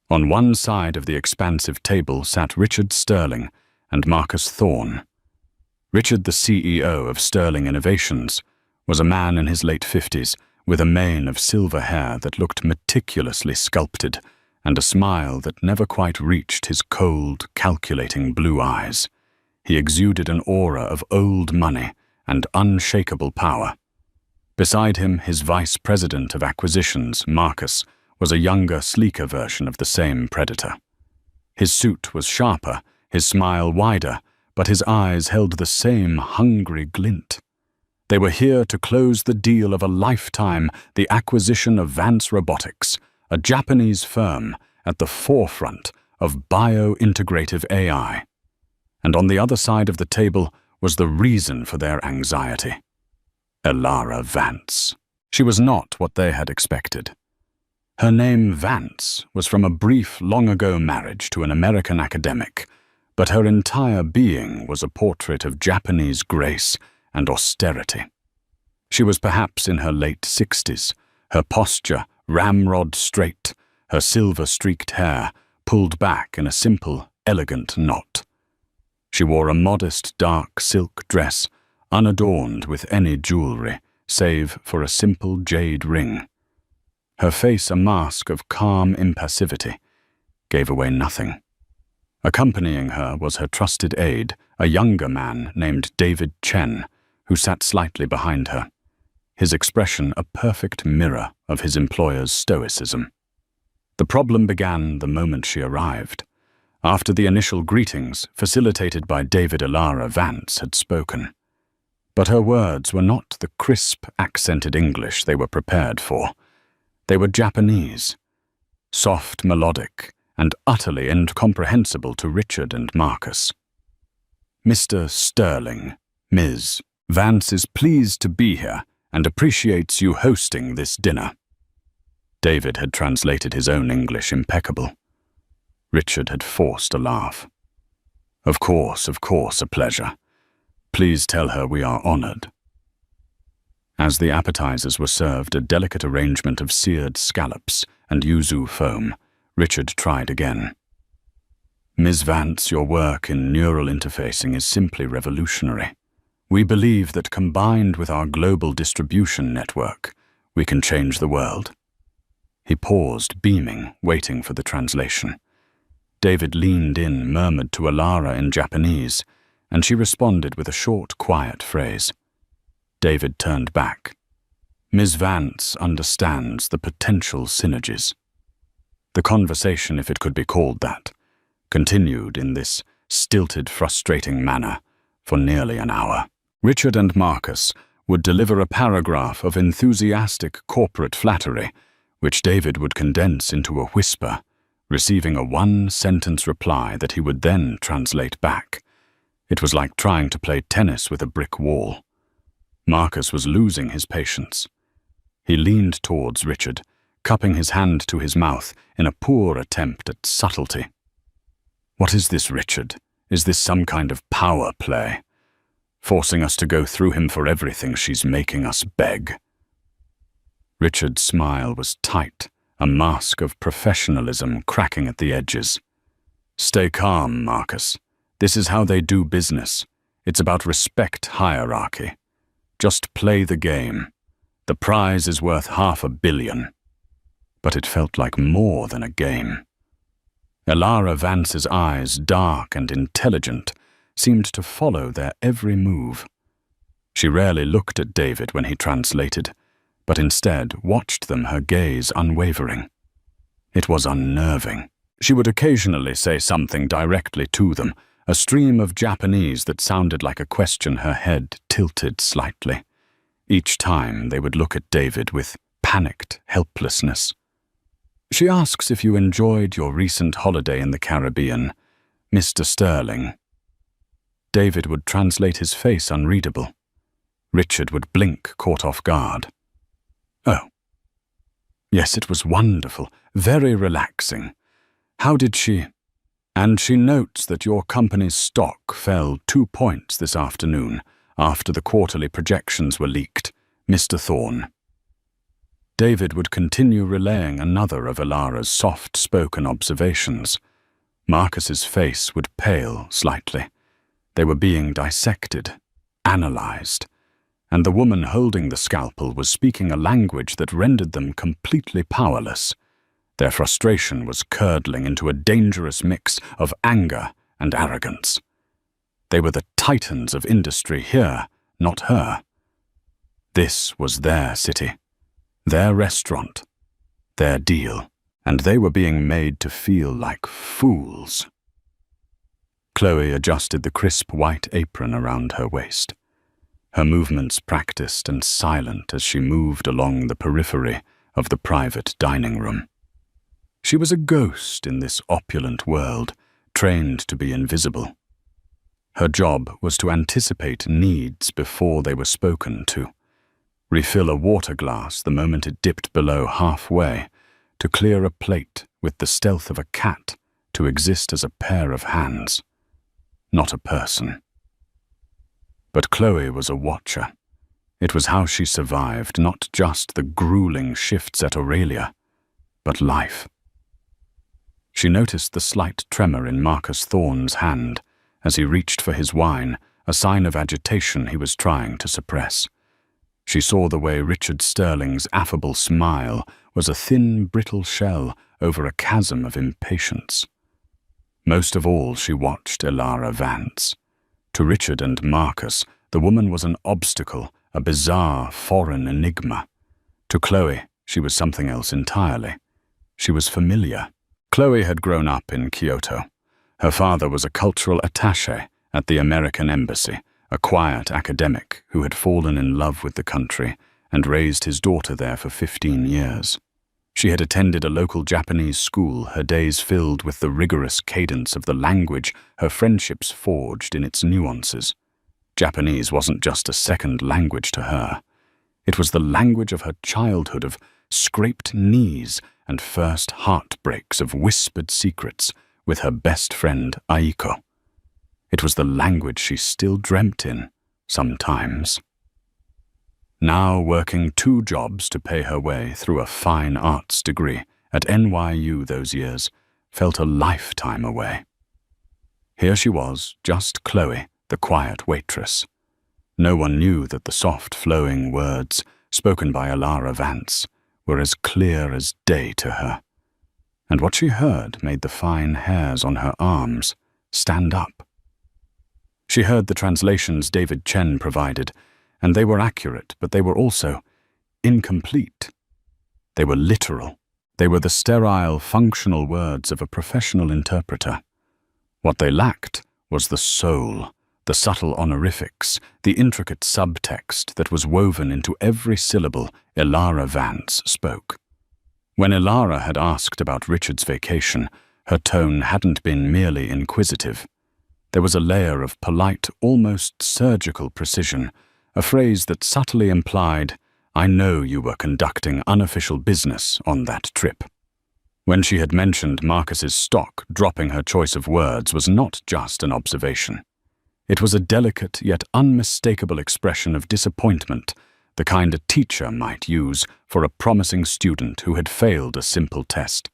On one side of the expansive table sat Richard Sterling and Marcus Thorne. Richard, the CEO of Sterling Innovations, was a man in his late 50s with a mane of silver hair that looked meticulously sculpted and a smile that never quite reached his cold, calculating blue eyes. He exuded an aura of old money and unshakable power. Beside him, his vice president of acquisitions, Marcus, was a younger, sleeker version of the same predator. His suit was sharper, his smile wider, but his eyes held the same hungry glint. They were here to close the deal of a lifetime, the acquisition of Vance Robotics, a Japanese firm at the forefront of bio-integrative AI. And on the other side of the table was the reason for their anxiety. Elara Vance. She was not what they had expected. Her name, Vance, was from a brief, long-ago marriage to an American academic, but her entire being was a portrait of Japanese grace and austerity. She was perhaps in her late 60s, her posture ramrod straight, her silver-streaked hair pulled back in a simple, elegant knot. She wore a modest, dark silk dress, unadorned with any jewelry, save for a simple jade ring. Her face, a mask of calm impassivity, gave away nothing. Accompanying her was her trusted aide, a younger man named David Chen, who sat slightly behind her, his expression a perfect mirror of his employer's stoicism. The problem began the moment she arrived. After the initial greetings, facilitated by David, Elara Vance had spoken. But her words were not the crisp, accented English they were prepared for. They were Japanese, soft, melodic, and utterly incomprehensible to Richard and Marcus. "Mr. Sterling, Ms. Vance is pleased to be here and appreciates you hosting this dinner." David had translated his own English impeccable. Richard had forced a laugh. Of course, a pleasure. Please tell her we are honored." As the appetizers were served, a delicate arrangement of seared scallops and yuzu foam, Richard tried again. "Ms. Vance, your work in neural interfacing is simply revolutionary. We believe that combined with our global distribution network, we can change the world." He paused, beaming, waiting for the translation. David leaned in, murmured to Elara in Japanese, and she responded with a short, quiet phrase. David turned back. "Ms. Vance understands the potential synergies." The conversation, if it could be called that, continued in this stilted, frustrating manner for nearly an hour. Richard and Marcus would deliver a paragraph of enthusiastic corporate flattery, which David would condense into a whisper, receiving a one-sentence reply that he would then translate back. It was like trying to play tennis with a brick wall. Marcus was losing his patience. He leaned towards Richard, cupping his hand to his mouth in a poor attempt at subtlety. "What is this, Richard? Is this some kind of power play? Forcing us to go through him for everything she's making us beg?" Richard's smile was tight, a mask of professionalism cracking at the edges. "Stay calm, Marcus. This is how they do business. It's about respect hierarchy. Just play the game. The prize is worth $500 million. But it felt like more than a game. Elara Vance's eyes, dark and intelligent, seemed to follow their every move. She rarely looked at David when he translated, but instead watched them, her gaze unwavering. It was unnerving. She would occasionally say something directly to them, a stream of Japanese that sounded like a question, her head tilted slightly. Each time they would look at David with panicked helplessness. "She asks if you enjoyed your recent holiday in the Caribbean, Mr. Sterling." David would translate, his face unreadable. Richard would blink, caught off guard. "Oh. Yes, it was wonderful, very relaxing. How did she—" "And she notes that your company's stock fell 2 points this afternoon after the quarterly projections were leaked, Mr. Thorne." David would continue relaying another of Elara's soft-spoken observations. Marcus's face would pale slightly. They were being dissected, analyzed, and the woman holding the scalpel was speaking a language that rendered them completely powerless. Their frustration was curdling into a dangerous mix of anger and arrogance. They were the titans of industry here, not her. This was their city, their restaurant, their deal, and they were being made to feel like fools. Chloe adjusted the crisp white apron around her waist, her movements practiced and silent as she moved along the periphery of the private dining room. She was a ghost in this opulent world, trained to be invisible. Her job was to anticipate needs before they were spoken to, refill a water glass the moment it dipped below halfway, to clear a plate with the stealth of a cat, to exist as a pair of hands, not a person. But Chloe was a watcher. It was how she survived not just the grueling shifts at Aurelia, but life. She noticed the slight tremor in Marcus Thorne's hand as he reached for his wine, a sign of agitation he was trying to suppress. She saw the way Richard Sterling's affable smile was a thin, brittle shell over a chasm of impatience. Most of all, she watched Elara Vance. To Richard and Marcus, the woman was an obstacle, a bizarre, foreign enigma. To Chloe, she was something else entirely. She was familiar. Chloe had grown up in Kyoto. Her father was a cultural attaché at the American Embassy, a quiet academic who had fallen in love with the country and raised his daughter there for 15 years. She had attended a local Japanese school, her days filled with the rigorous cadence of the language her friendships forged in its nuances. Japanese wasn't just a second language to her. It was the language of her childhood, of scraped knees and first heartbreaks, of whispered secrets with her best friend Aiko. It was the language she still dreamt in, sometimes. Now working 2 jobs to pay her way through a fine arts degree at NYU those years felt a lifetime away. Here she was, just Chloe, the quiet waitress. No one knew that the soft flowing words spoken by Elara Vance were as clear as day to her, and what she heard made the fine hairs on her arms stand up. She heard the translations David Chen provided, and they were accurate, but they were also incomplete. They were literal. They were the sterile, functional words of a professional interpreter. What they lacked was the soul, the subtle honorifics, the intricate subtext that was woven into every syllable Elara Vance spoke. When Elara had asked about Richard's vacation, her tone hadn't been merely inquisitive. There was a layer of polite, almost surgical precision, a phrase that subtly implied, "I know you were conducting unofficial business on that trip." When she had mentioned Marcus's stock, dropping her choice of words was not just an observation. It was a delicate yet unmistakable expression of disappointment, the kind a teacher might use for a promising student who had failed a simple test.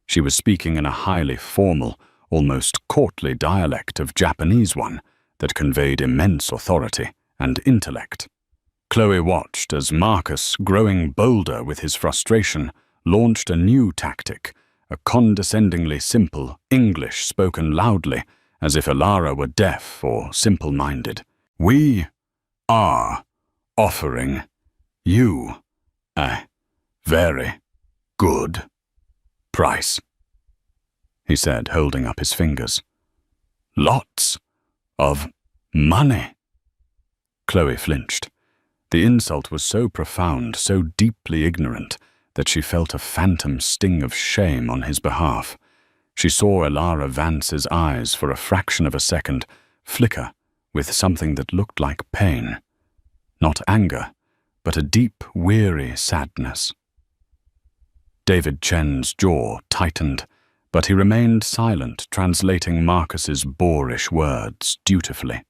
She was speaking in a highly formal, almost courtly dialect of Japanese one that conveyed immense authority and intellect. Chloe watched as Marcus, growing bolder with his frustration, launched a new tactic, a condescendingly simple English spoken loudly, as if Elara were deaf or simple-minded. "We are offering you a very good price," he said, holding up his fingers. "Lots of money." Chloe flinched. The insult was so profound, so deeply ignorant, that she felt a phantom sting of shame on his behalf. She saw Elara Vance's eyes for a fraction of a second flicker with something that looked like pain. Not anger, but a deep, weary sadness. David Chen's jaw tightened, but he remained silent, translating Marcus's boorish words dutifully.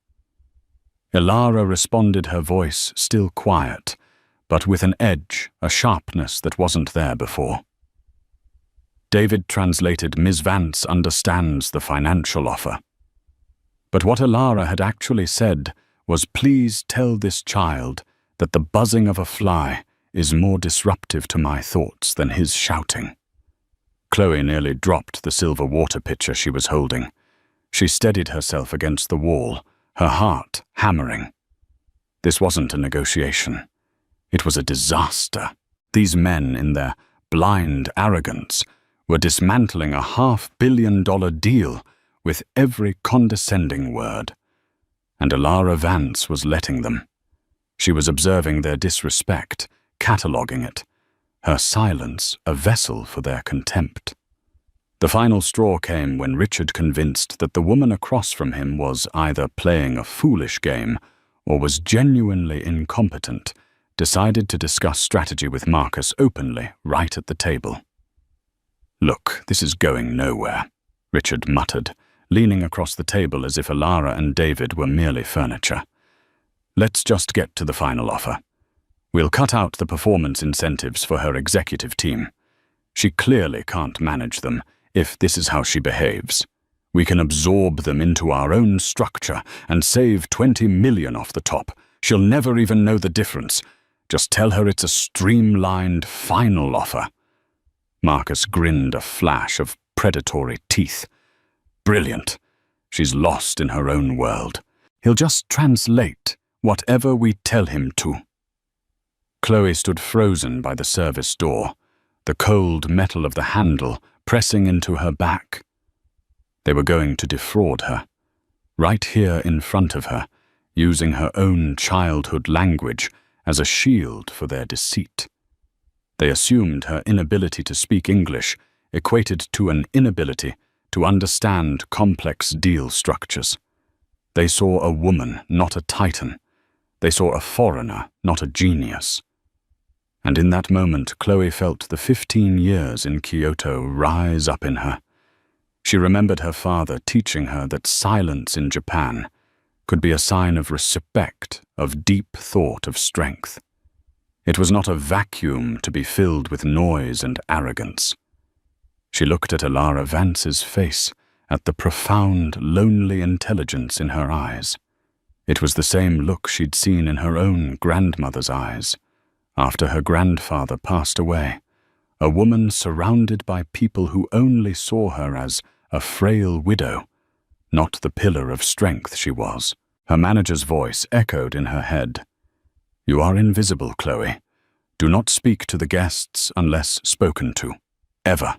Elara responded, her voice still quiet, but with an edge, a sharpness that wasn't there before. David translated, "Ms. Vance understands the financial offer." But what Elara had actually said was, "Please tell this child that the buzzing of a fly is more disruptive to my thoughts than his shouting." Chloe nearly dropped the silver water pitcher she was holding. She steadied herself against the wall, her heart hammering. This wasn't a negotiation. It was a disaster. These men, in their blind arrogance, were dismantling a $500 million deal with every condescending word. And Alara Vance was letting them. She was observing their disrespect, cataloguing it, her silence a vessel for their contempt. The final straw came when Richard, convinced that the woman across from him was either playing a foolish game or was genuinely incompetent, decided to discuss strategy with Marcus openly, right at the table. "Look, this is going nowhere," Richard muttered, leaning across the table as if Alara and David were merely furniture. "Let's just get to the final offer. We'll cut out the performance incentives for her executive team. She clearly can't manage them if this is how she behaves. We can absorb them into our own structure and save 20 million off the top. She'll never even know the difference. Just tell her it's a streamlined final offer." Marcus grinned a flash of predatory teeth. "Brilliant. She's lost in her own world. He'll just translate whatever we tell him to." Chloe stood frozen by the service door, the cold metal of the handle pressing into her back. They were going to defraud her, right here in front of her, using her own childhood language as a shield for their deceit. They assumed her inability to speak English equated to an inability to understand complex deal structures. They saw a woman, not a titan. They saw a foreigner, not a genius. And in that moment, Chloe felt the 15 years in Kyoto rise up in her. She remembered her father teaching her that silence in Japan could be a sign of respect, of deep thought, of strength. It was not a vacuum to be filled with noise and arrogance. She looked at Alara Vance's face, at the profound, lonely intelligence in her eyes. It was the same look she'd seen in her own grandmother's eyes, after her grandfather passed away, a woman surrounded by people who only saw her as a frail widow, not the pillar of strength she was. Her manager's voice echoed in her head. "You are invisible, Chloe. Do not speak to the guests unless spoken to. Ever."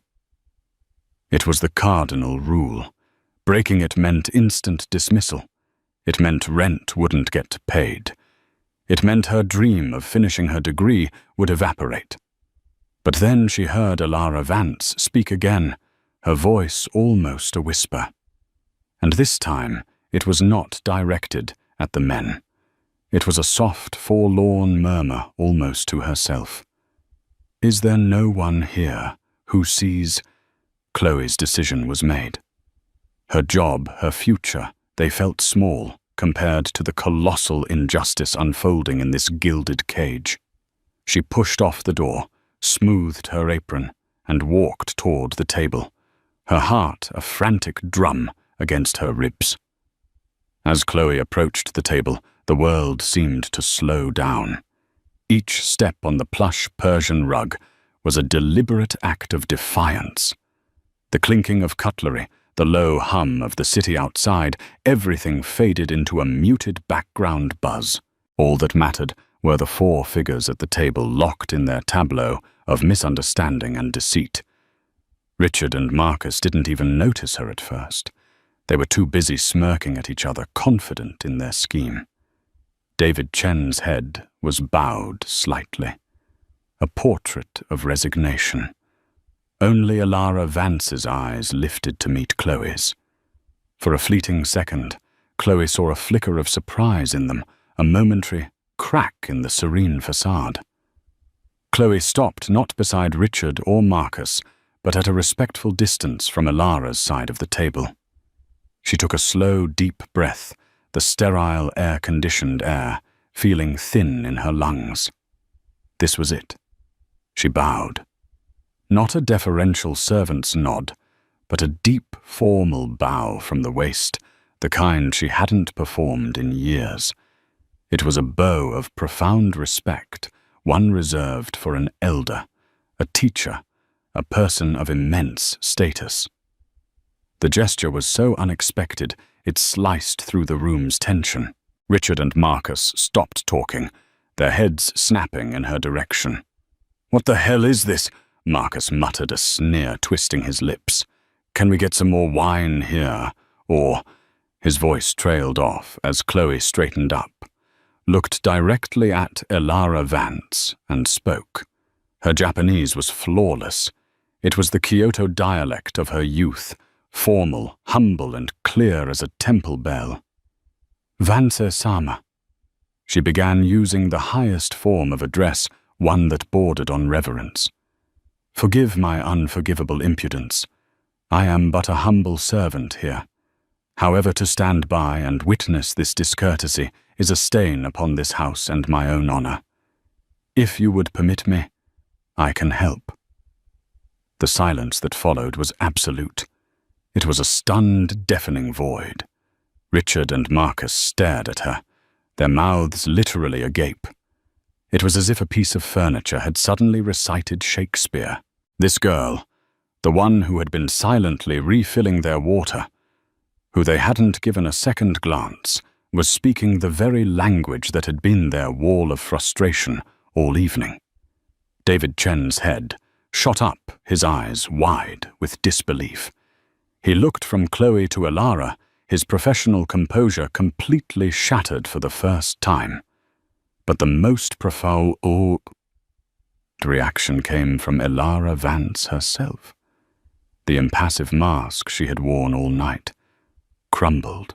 It was the cardinal rule. Breaking it meant instant dismissal. It meant rent wouldn't get paid. It meant her dream of finishing her degree would evaporate. But then she heard Alara Vance speak again, her voice almost a whisper. And this time it was not directed at the men. It was a soft, forlorn murmur almost to herself. "Is there no one here who sees—" Chloe's decision was made. Her job, her future, they felt small compared to the colossal injustice unfolding in this gilded cage. She pushed off the door, smoothed her apron, and walked toward the table, her heart a frantic drum against her ribs. As Chloe approached the table, the world seemed to slow down. Each step on the plush Persian rug was a deliberate act of defiance. The clinking of cutlery, the low hum of the city outside, everything faded into a muted background buzz. All that mattered were the four figures at the table locked in their tableau of misunderstanding and deceit. Richard and Marcus didn't even notice her at first. They were too busy smirking at each other, confident in their scheme. David Chen's head was bowed slightly, a portrait of resignation. Only Alara Vance's eyes lifted to meet Chloe's. For a fleeting second, Chloe saw a flicker of surprise in them, a momentary crack in the serene facade. Chloe stopped not beside Richard or Marcus, but at a respectful distance from Alara's side of the table. She took a slow, deep breath, the sterile, air-conditioned air, feeling thin in her lungs. This was it. She bowed. Not a deferential servant's nod, but a deep, formal bow from the waist, the kind she hadn't performed in years. It was a bow of profound respect, one reserved for an elder, a teacher, a person of immense status. The gesture was so unexpected, it sliced through the room's tension. Richard and Marcus stopped talking, their heads snapping in her direction. "What the hell is this?" Marcus muttered, a sneer twisting his lips. "Can we get some more wine here? Or—" His voice trailed off as Chloe straightened up, looked directly at Elara Vance, and spoke. Her Japanese was flawless. It was the Kyoto dialect of her youth, formal, humble, and clear as a temple bell. "Vance-sama." She began using the highest form of address, one that bordered on reverence. "Forgive my unforgivable impudence. I am but a humble servant here. However, to stand by and witness this discourtesy is a stain upon this house and my own honor. If you would permit me, I can help." The silence that followed was absolute. It was a stunned, deafening void. Richard and Marcus stared at her, their mouths literally agape. It was as if a piece of furniture had suddenly recited Shakespeare. This girl, the one who had been silently refilling their water, who they hadn't given a second glance, was speaking the very language that had been their wall of frustration all evening. David Chen's head shot up, his eyes wide with disbelief. He looked from Chloe to Elara, his professional composure completely shattered for the first time. But the most profound reaction came from Elara Vance herself. The impassive mask she had worn all night crumbled.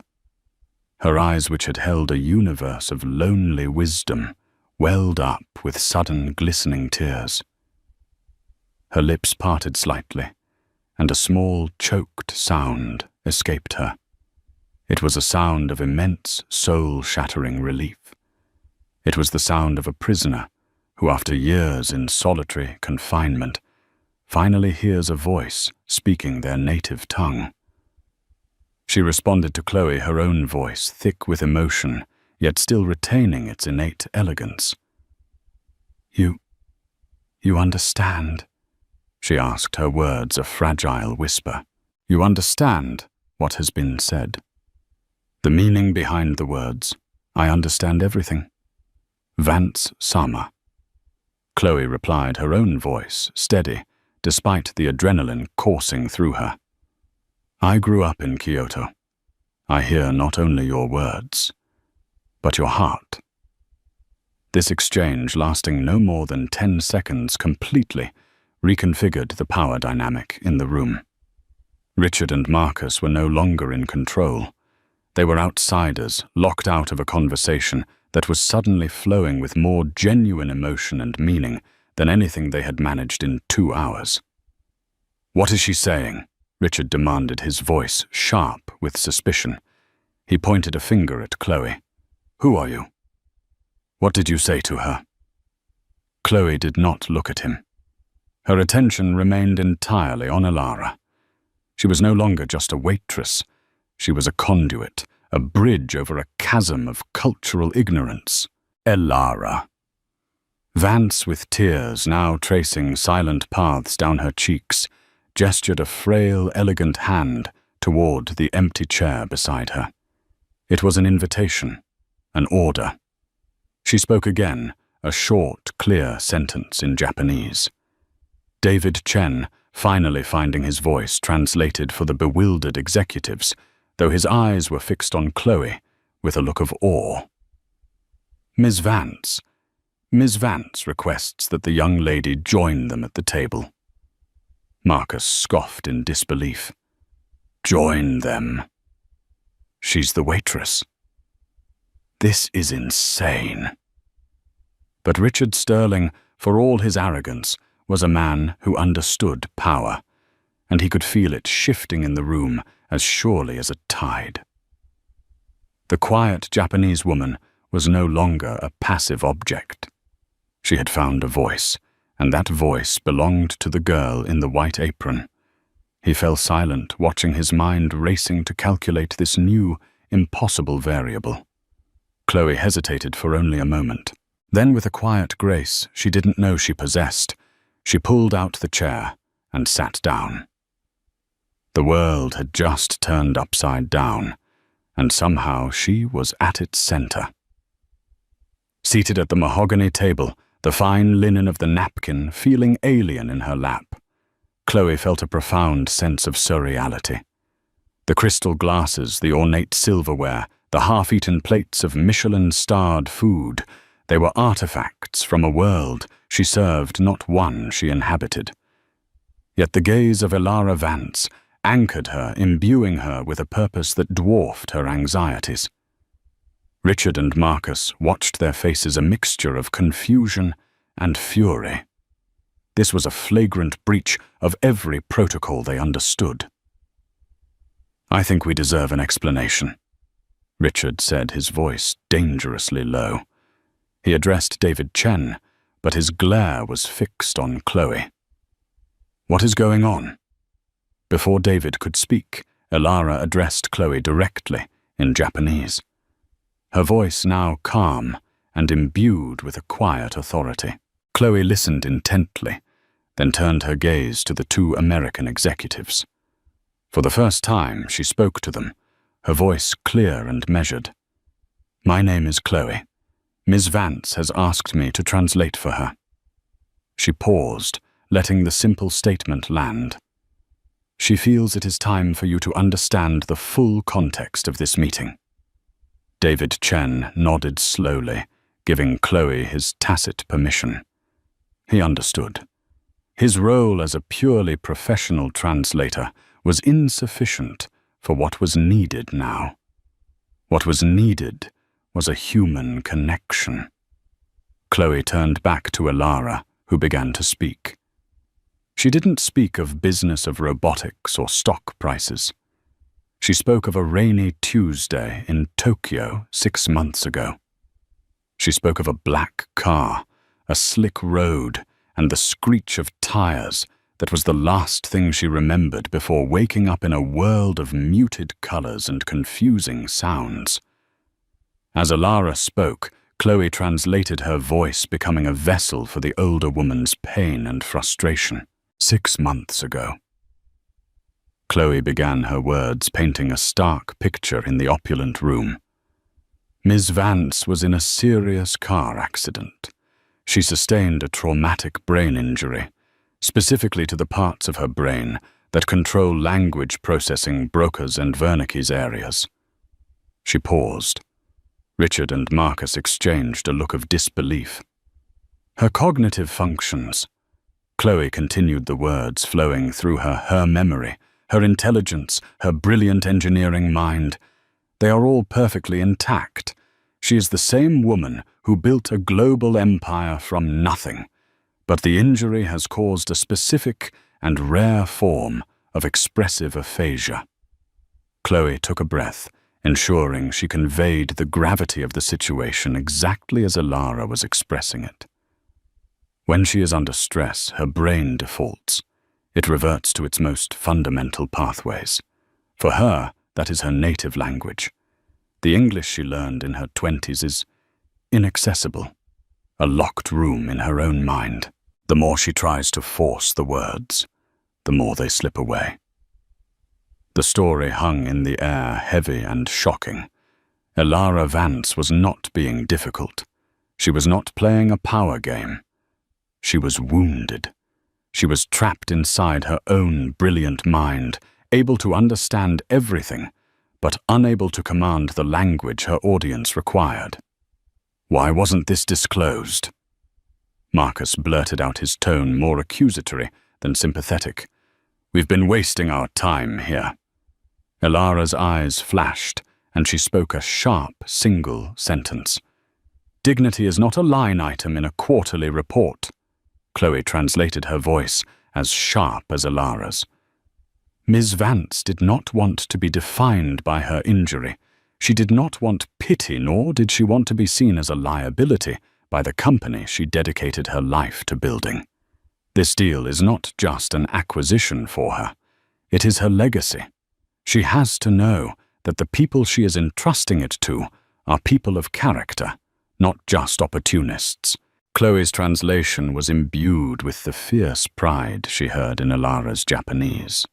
Her eyes, which had held a universe of lonely wisdom, welled up with sudden glistening tears. Her lips parted slightly, and a small, choked sound escaped her. It was a sound of immense, soul-shattering relief. It was the sound of a prisoner who, after years in solitary confinement, finally hears a voice speaking their native tongue. She responded to Chloe, her own voice, thick with emotion, yet still retaining its innate elegance. You understand?" she asked, her words a fragile whisper. "You understand what has been said?" "The meaning behind the words. I understand everything." "Vance-sama." Chloe replied, her own voice steady, despite the adrenaline coursing through her. "I grew up in Kyoto. I hear not only your words, but your heart." This exchange, lasting no more than 10 seconds, completely reconfigured the power dynamic in the room. Richard and Marcus were no longer in control. They were outsiders, locked out of a conversation that was suddenly flowing with more genuine emotion and meaning than anything they had managed in 2 hours. "What is she saying?" Richard demanded, his voice sharp with suspicion. He pointed a finger at Chloe. "Who are you? What did you say to her?" Chloe did not look at him. Her attention remained entirely on Elara. She was no longer just a waitress. She was a conduit, a bridge over a chasm of cultural ignorance. Elara. Vance, with tears now tracing silent paths down her cheeks, gestured a frail, elegant hand toward the empty chair beside her. It was an invitation, an order. She spoke again, a short, clear sentence in Japanese. David Chen, finally finding his voice, translated for the bewildered executives, though his eyes were fixed on Chloe with a look of awe. Miss Vance requests that the young lady join them at the table." Marcus scoffed in disbelief. "Join them? She's the waitress. This is insane." But Richard Sterling, for all his arrogance, was a man who understood power, and he could feel it shifting in the room as surely as a tide. The quiet Japanese woman was no longer a passive object. She had found a voice, and that voice belonged to the girl in the white apron. He fell silent, watching his mind racing to calculate this new, impossible variable. Chloe hesitated for only a moment. Then, with a quiet grace she didn't know she possessed, she pulled out the chair and sat down. The world had just turned upside down, and somehow she was at its center. Seated at the mahogany table, the fine linen of the napkin feeling alien in her lap, Chloe felt a profound sense of surreality. The crystal glasses, the ornate silverware, the half-eaten plates of Michelin-starred food, they were artifacts from a world she served, not one she inhabited. Yet the gaze of Elara Vance anchored her, imbuing her with a purpose that dwarfed her anxieties. Richard and Marcus watched their faces a mixture of confusion and fury. This was a flagrant breach of every protocol they understood. "I think we deserve an explanation," Richard said, his voice dangerously low. He addressed David Chen, but his glare was fixed on Chloe. "What is going on?" Before David could speak, Elara addressed Chloe directly in Japanese. Her voice now calm and imbued with a quiet authority. Chloe listened intently, then turned her gaze to the two American executives. For the first time, she spoke to them, her voice clear and measured. "My name is Chloe. Ms. Vance has asked me to translate for her." She paused, letting the simple statement land. "She feels it is time for you to understand the full context of this meeting." David Chen nodded slowly, giving Chloe his tacit permission. He understood. His role as a purely professional translator was insufficient for what was needed now. What was needed was a human connection. Chloe turned back to Elara, who began to speak. She didn't speak of business of robotics or stock prices. She spoke of a rainy Tuesday in Tokyo 6 months ago. She spoke of a black car, a slick road, and the screech of tires that was the last thing she remembered before waking up in a world of muted colors and confusing sounds. As Elara spoke, Chloe translated her voice, becoming a vessel for the older woman's pain and frustration. 6 months ago. Chloe began her words, painting a stark picture in the opulent room. Ms. Vance was in a serious car accident. She sustained a traumatic brain injury, specifically to the parts of her brain that control language processing, Broca's and Wernicke's areas. She paused. Richard and Marcus exchanged a look of disbelief. "Her cognitive functions," Chloe continued, the words flowing through her memory, her intelligence, her brilliant engineering mind, "they are all perfectly intact. She is the same woman who built a global empire from nothing, but the injury has caused a specific and rare form of expressive aphasia." Chloe took a breath, ensuring she conveyed the gravity of the situation exactly as Elara was expressing it. When she is under stress, her brain defaults. It reverts to its most fundamental pathways. For her, that is her native language. The English she learned in her 20s is inaccessible, a locked room in her own mind. The more she tries to force the words, the more they slip away. The story hung in the air, heavy and shocking. Elara Vance was not being difficult. She was not playing a power game. She was wounded. She was trapped inside her own brilliant mind, able to understand everything, but unable to command the language her audience required. "Why wasn't this disclosed?" Marcus blurted out, his tone more accusatory than sympathetic. "We've been wasting our time here." Elara's eyes flashed, and she spoke a sharp, single sentence. "Dignity is not a line item in a quarterly report." Chloe translated her voice as sharp as Elara's. Ms. Vance did not want to be defined by her injury. She did not want pity, nor did she want to be seen as a liability by the company she dedicated her life to building. This deal is not just an acquisition for her. It is her legacy. She has to know that the people she is entrusting it to are people of character, not just opportunists. Chloe's translation was imbued with the fierce pride she heard in Ilara's Japanese.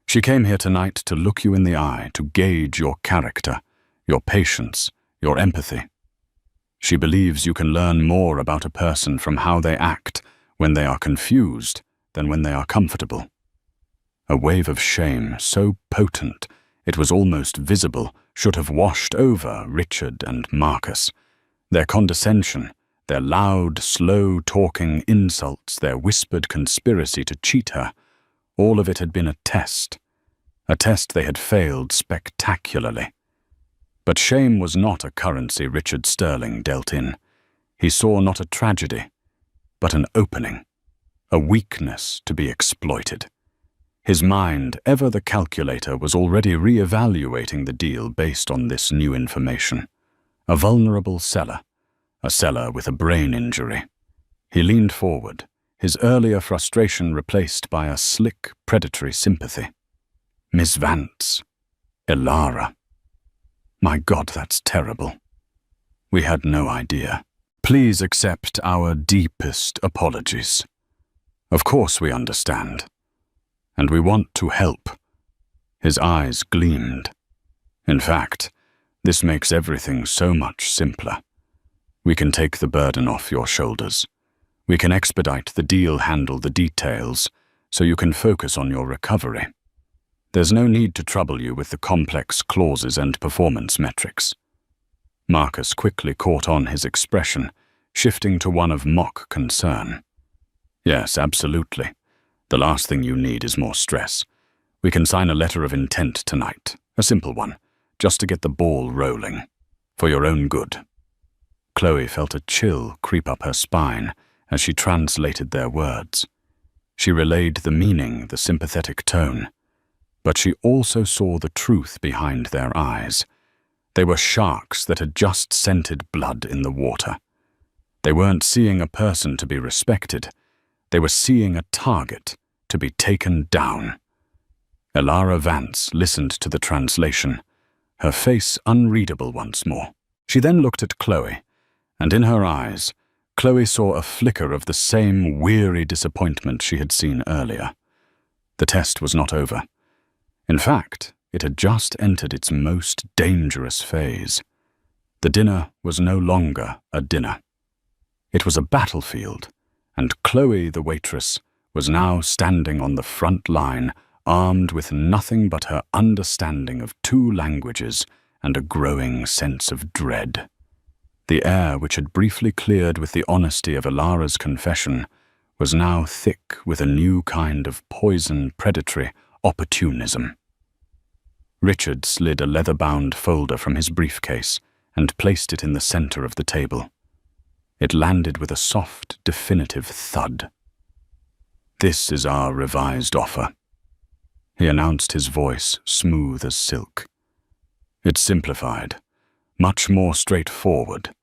She came here tonight to look you in the eye, to gauge your character, your patience, your empathy. She believes you can learn more about a person from how they act when they are confused than when they are comfortable. A wave of shame so potent it was almost visible should have washed over Richard and Marcus. Their condescension, their loud, slow-talking insults, their whispered conspiracy to cheat her, all of it had been a test they had failed spectacularly. But shame was not a currency Richard Sterling dealt in. He saw not a tragedy, but an opening, a weakness to be exploited. His mind, ever the calculator, was already re-evaluating the deal based on this new information. A vulnerable seller, a seller with a brain injury. He leaned forward, his earlier frustration replaced by a slick, predatory sympathy. Miss Vance. Ilara. My God, that's terrible. We had no idea. Please accept our deepest apologies. Of course we understand. And we want to help. His eyes gleamed. In fact, this makes everything so much simpler. We can take the burden off your shoulders. We can expedite the deal, handle the details, so you can focus on your recovery. There's no need to trouble you with the complex clauses and performance metrics. Marcus quickly caught on his expression, shifting to one of mock concern. Yes, absolutely. The last thing you need is more stress. We can sign a letter of intent tonight, a simple one, just to get the ball rolling, for your own good. Chloe felt a chill creep up her spine as she translated their words. She relayed the meaning, the sympathetic tone, but she also saw the truth behind their eyes. They were sharks that had just scented blood in the water. They weren't seeing a person to be respected. They were seeing a target to be taken down. Ilara Vance listened to the translation, her face unreadable once more. She then looked at Chloe, and in her eyes, Chloe saw a flicker of the same weary disappointment she had seen earlier. The test was not over. In fact, it had just entered its most dangerous phase. The dinner was no longer a dinner. It was a battlefield, and Chloe, the waitress, was now standing on the front line, armed with nothing but her understanding of 2 languages and a growing sense of dread. The air, which had briefly cleared with the honesty of Ilara's confession, was now thick with a new kind of poison predatory opportunism. Richard slid a leather-bound folder from his briefcase and placed it in the center of the table. It landed with a soft, definitive thud. This is our revised offer, he announced, his voice smooth as silk. It's simplified, much more straightforward.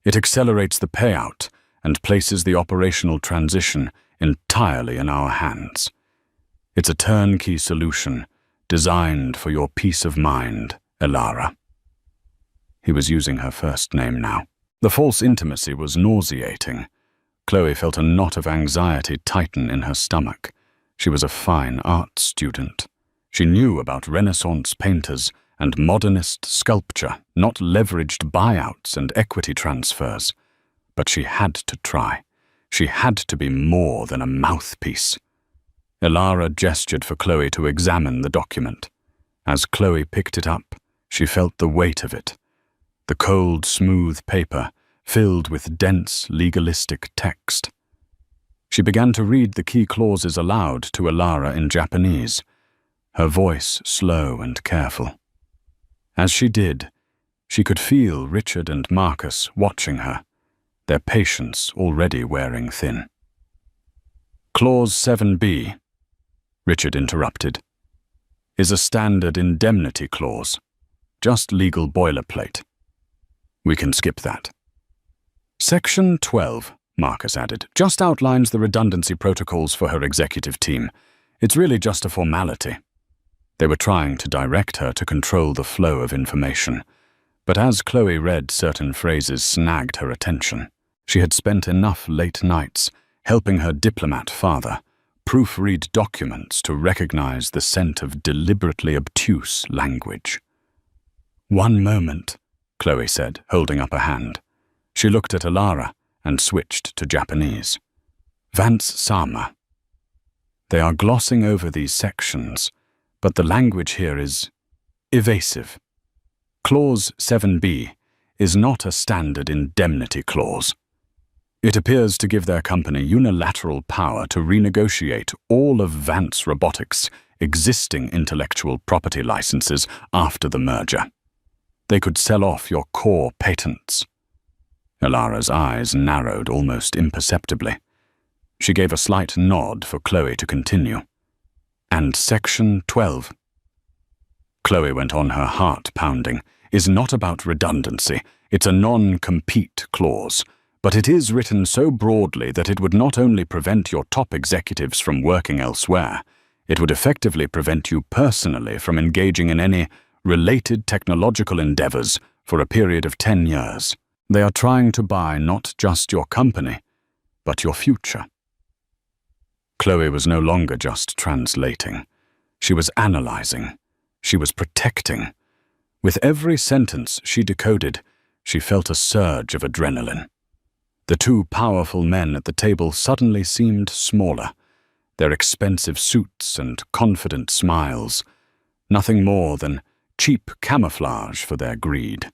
It accelerates the payout and places the operational transition entirely in our hands. It's a turnkey solution designed for your peace of mind, Ilara. He was using her first name now. The false intimacy was nauseating. Chloe felt a knot of anxiety tighten in her stomach. She was a fine art student. She knew about Renaissance painters and modernist sculpture, not leveraged buyouts and equity transfers. But she had to try. She had to be more than a mouthpiece. Ilara gestured for Chloe to examine the document. As Chloe picked it up, she felt the weight of it. The cold, smooth paper filled with dense, legalistic text. She began to read the key clauses aloud to Ilara in Japanese, her voice slow and careful. As she did, she could feel Richard and Marcus watching her, their patience already wearing thin. Clause 7b, Richard interrupted, is a standard indemnity clause, just legal boilerplate. We can skip that. Section 12, Marcus added, just outlines the redundancy protocols for her executive team. It's really just a formality. They were trying to direct her to control the flow of information, but as Chloe read, certain phrases snagged her attention. She had spent enough late nights helping her diplomat father proofread documents to recognize the scent of deliberately obtuse language. "One moment," Chloe said, holding up a hand. She looked at Alara and switched to Japanese. "Vance Sama." They are glossing over these sections, but the language here is evasive. Clause 7b is not a standard indemnity clause. It appears to give their company unilateral power to renegotiate all of Vance Robotics' existing intellectual property licenses after the merger. They could sell off your core patents. Alara's eyes narrowed almost imperceptibly. She gave a slight nod for Chloe to continue. "And Section 12. Chloe went on, her heart pounding, "is not about redundancy. It's a non-compete clause, but it is written so broadly that it would not only prevent your top executives from working elsewhere, it would effectively prevent you personally from engaging in any related technological endeavors for a period of 10 years. They are trying to buy not just your company, but your future." Chloe was no longer just translating. She was analyzing. She was protecting. With every sentence she decoded, she felt a surge of adrenaline. The two powerful men at the table suddenly seemed smaller, their expensive suits and confident smiles, nothing more than cheap camouflage for their greed.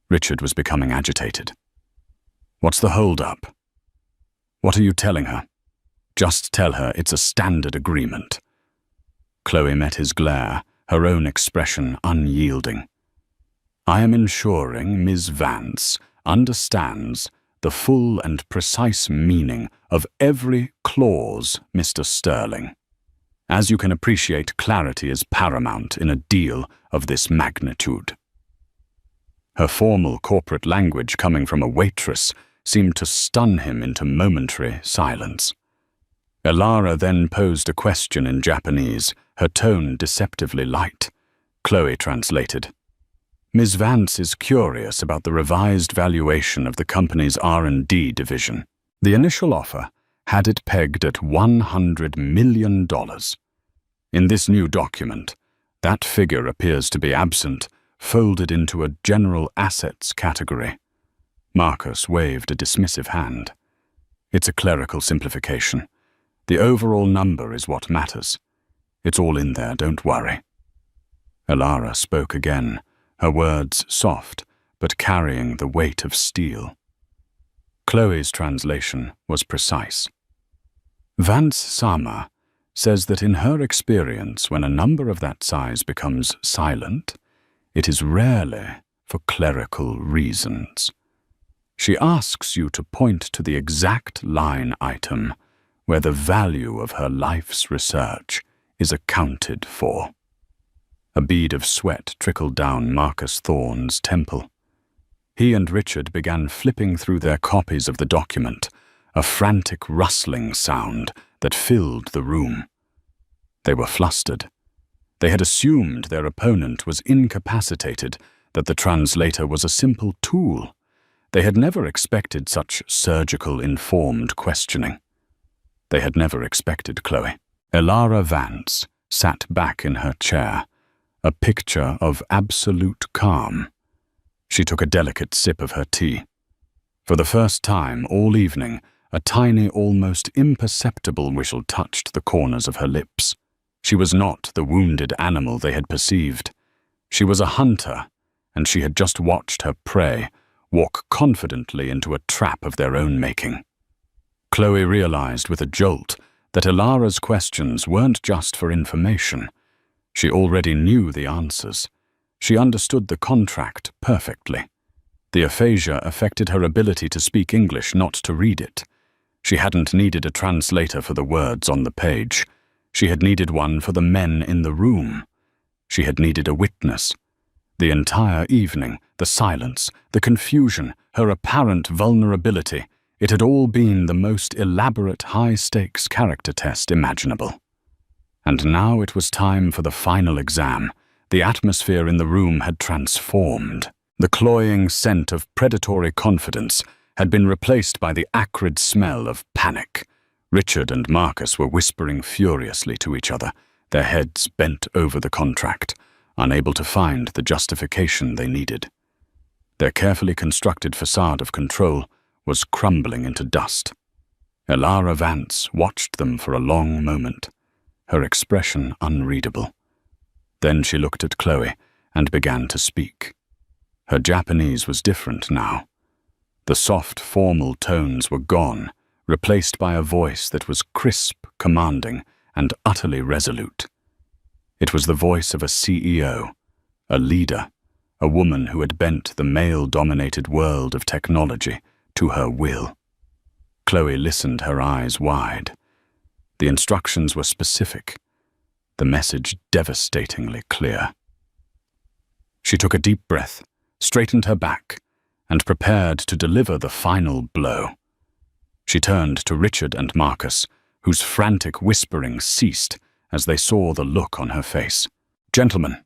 Richard was becoming agitated. "What's the hold-up? What are you telling her?" "Just tell her it's a standard agreement." Chloe met his glare, her own expression unyielding. "I am ensuring Ms. Vance understands the full and precise meaning of every clause, Mr. Sterling. As you can appreciate, clarity is paramount in a deal of this magnitude." Her formal corporate language coming from a waitress seemed to stun him into momentary silence. Alara then posed a question in Japanese, her tone deceptively light. Chloe translated. "Ms. Vance is curious about the revised valuation of the company's R&D division. The initial offer had it pegged at $100 million. In this new document, that figure appears to be absent, folded into a general assets category." Marcus waved a dismissive hand. "It's a clerical simplification. The overall number is what matters. It's all in there, don't worry." Alara spoke again, her words soft, but carrying the weight of steel. Chloe's translation was precise. "Vance Sama says that in her experience, when a number of that size becomes silent, it is rarely for clerical reasons. She asks you to point to the exact line item where the value of her life's research is accounted for." A bead of sweat trickled down Marcus Thorne's temple. He and Richard began flipping through their copies of the document, a frantic rustling sound that filled the room. They were flustered. They had assumed their opponent was incapacitated, that the translator was a simple tool. They had never expected such surgical, informed questioning. They had never expected Chloe. Alara Vance sat back in her chair, a picture of absolute calm. She took a delicate sip of her tea. For the first time all evening, a tiny, almost imperceptible whistle touched the corners of her lips. She was not the wounded animal they had perceived. She was a hunter, and she had just watched her prey walk confidently into a trap of their own making. Chloe realized with a jolt that Alara's questions weren't just for information. She already knew the answers. She understood the contract perfectly. The aphasia affected her ability to speak English, not to read it. She hadn't needed a translator for the words on the page. She had needed one for the men in the room. She had needed a witness. The entire evening, the silence, the confusion, her apparent vulnerability, it had all been the most elaborate high-stakes character test imaginable. And now it was time for the final exam. The atmosphere in the room had transformed. The cloying scent of predatory confidence had been replaced by the acrid smell of panic. Richard and Marcus were whispering furiously to each other, their heads bent over the contract, unable to find the justification they needed. Their carefully constructed facade of control was crumbling into dust. Elara Vance watched them for a long moment, her expression unreadable. Then she looked at Chloe and began to speak. Her Japanese was different now. The soft, formal tones were gone, replaced by a voice that was crisp, commanding, and utterly resolute. It was the voice of a CEO, a leader, a woman who had bent the male-dominated world of technology to her will. Chloe listened, her eyes wide. The instructions were specific, the message devastatingly clear. She took a deep breath, straightened her back, and prepared to deliver the final blow. She turned to Richard and Marcus, whose frantic whispering ceased as they saw the look on her face. "Gentlemen,"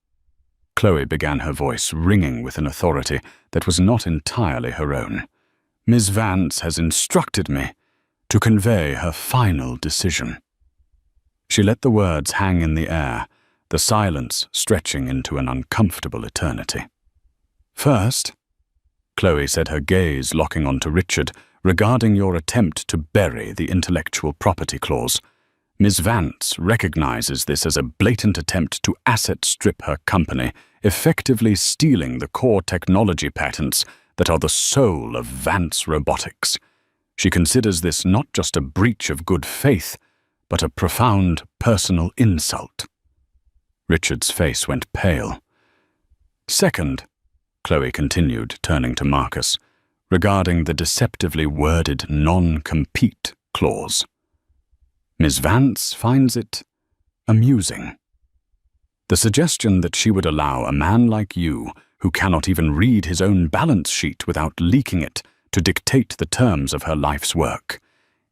Chloe began, her voice ringing with an authority that was not entirely her own, "Ms. Vance has instructed me to convey her final decision." She let the words hang in the air, the silence stretching into an uncomfortable eternity. "First," Chloe said, her gaze locking onto Richard, "regarding your attempt to bury the intellectual property clause, Ms. Vance recognizes this as a blatant attempt to asset strip her company, effectively stealing the core technology patents that are the soul of Vance Robotics. She considers this not just a breach of good faith, but a profound personal insult." Richard's face went pale. "Second," Chloe continued, turning to Marcus, "regarding the deceptively worded non-compete clause. Ms. Vance finds it amusing. The suggestion that she would allow a man like you, who cannot even read his own balance sheet without leaking it, to dictate the terms of her life's work,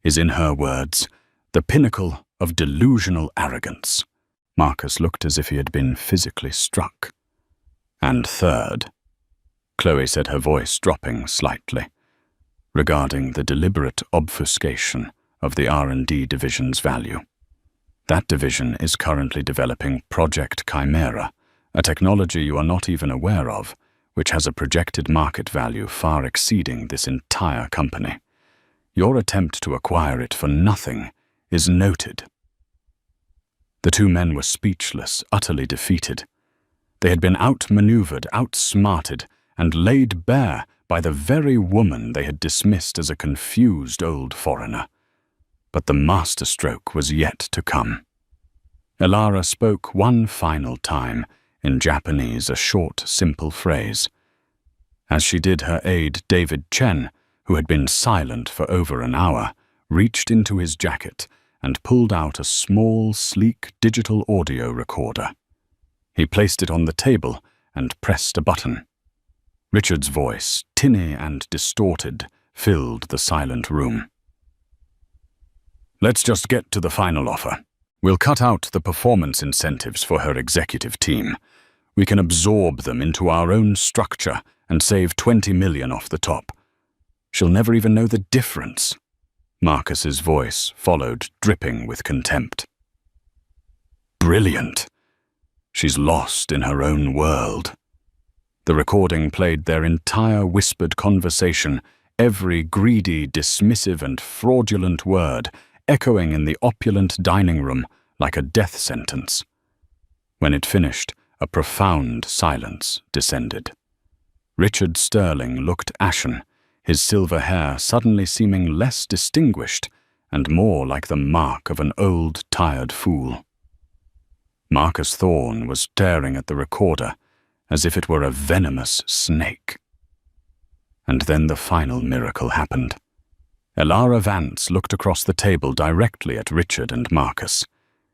is, in her words, the pinnacle of delusional arrogance." Marcus looked as if he had been physically struck. "And third," Chloe said, her voice dropping slightly, "regarding the deliberate obfuscation of the R&D division's value. That division is currently developing Project Chimera, a technology you are not even aware of, which has a projected market value far exceeding this entire company. Your attempt to acquire it for nothing is noted." The two men were speechless, utterly defeated. They had been outmaneuvered, outsmarted, and laid bare by the very woman they had dismissed as a confused old foreigner. But the masterstroke was yet to come. Elara spoke one final time, in Japanese, a short, simple phrase. As she did, her aide David Chen, who had been silent for over an hour, reached into his jacket and pulled out a small, sleek digital audio recorder. He placed it on the table and pressed a button. Richard's voice, tinny and distorted, filled the silent room. "Let's just get to the final offer. We'll cut out the performance incentives for her executive team. We can absorb them into our own structure and save 20 million off the top. She'll never even know the difference." Marcus's voice followed, dripping with contempt. "Brilliant. She's lost in her own world." The recording played their entire whispered conversation, every greedy, dismissive, and fraudulent word echoing in the opulent dining room like a death sentence. When it finished, a profound silence descended. Richard Sterling looked ashen, his silver hair suddenly seeming less distinguished and more like the mark of an old, tired fool. Marcus Thorne was staring at the recorder as if it were a venomous snake. And then the final miracle happened. Elara Vance looked across the table directly at Richard and Marcus.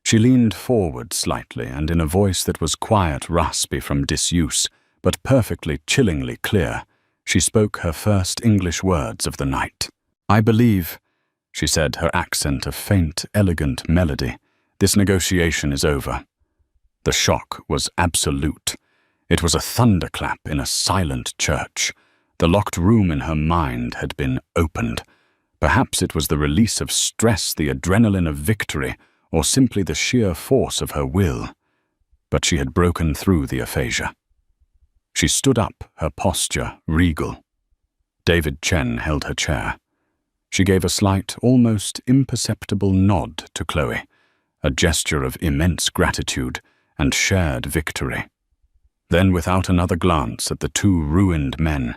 She leaned forward slightly, and in a voice that was quiet, raspy from disuse, but perfectly chillingly clear, she spoke her first English words of the night. "I believe," she said, her accent a faint, elegant melody, "this negotiation is over." The shock was absolute. It was a thunderclap in a silent church. The locked room in her mind had been opened. Perhaps it was the release of stress, the adrenaline of victory, or simply the sheer force of her will. But she had broken through the aphasia. She stood up, her posture regal. David Chen held her chair. She gave a slight, almost imperceptible nod to Chloe, a gesture of immense gratitude and shared victory. Then, without another glance at the two ruined men,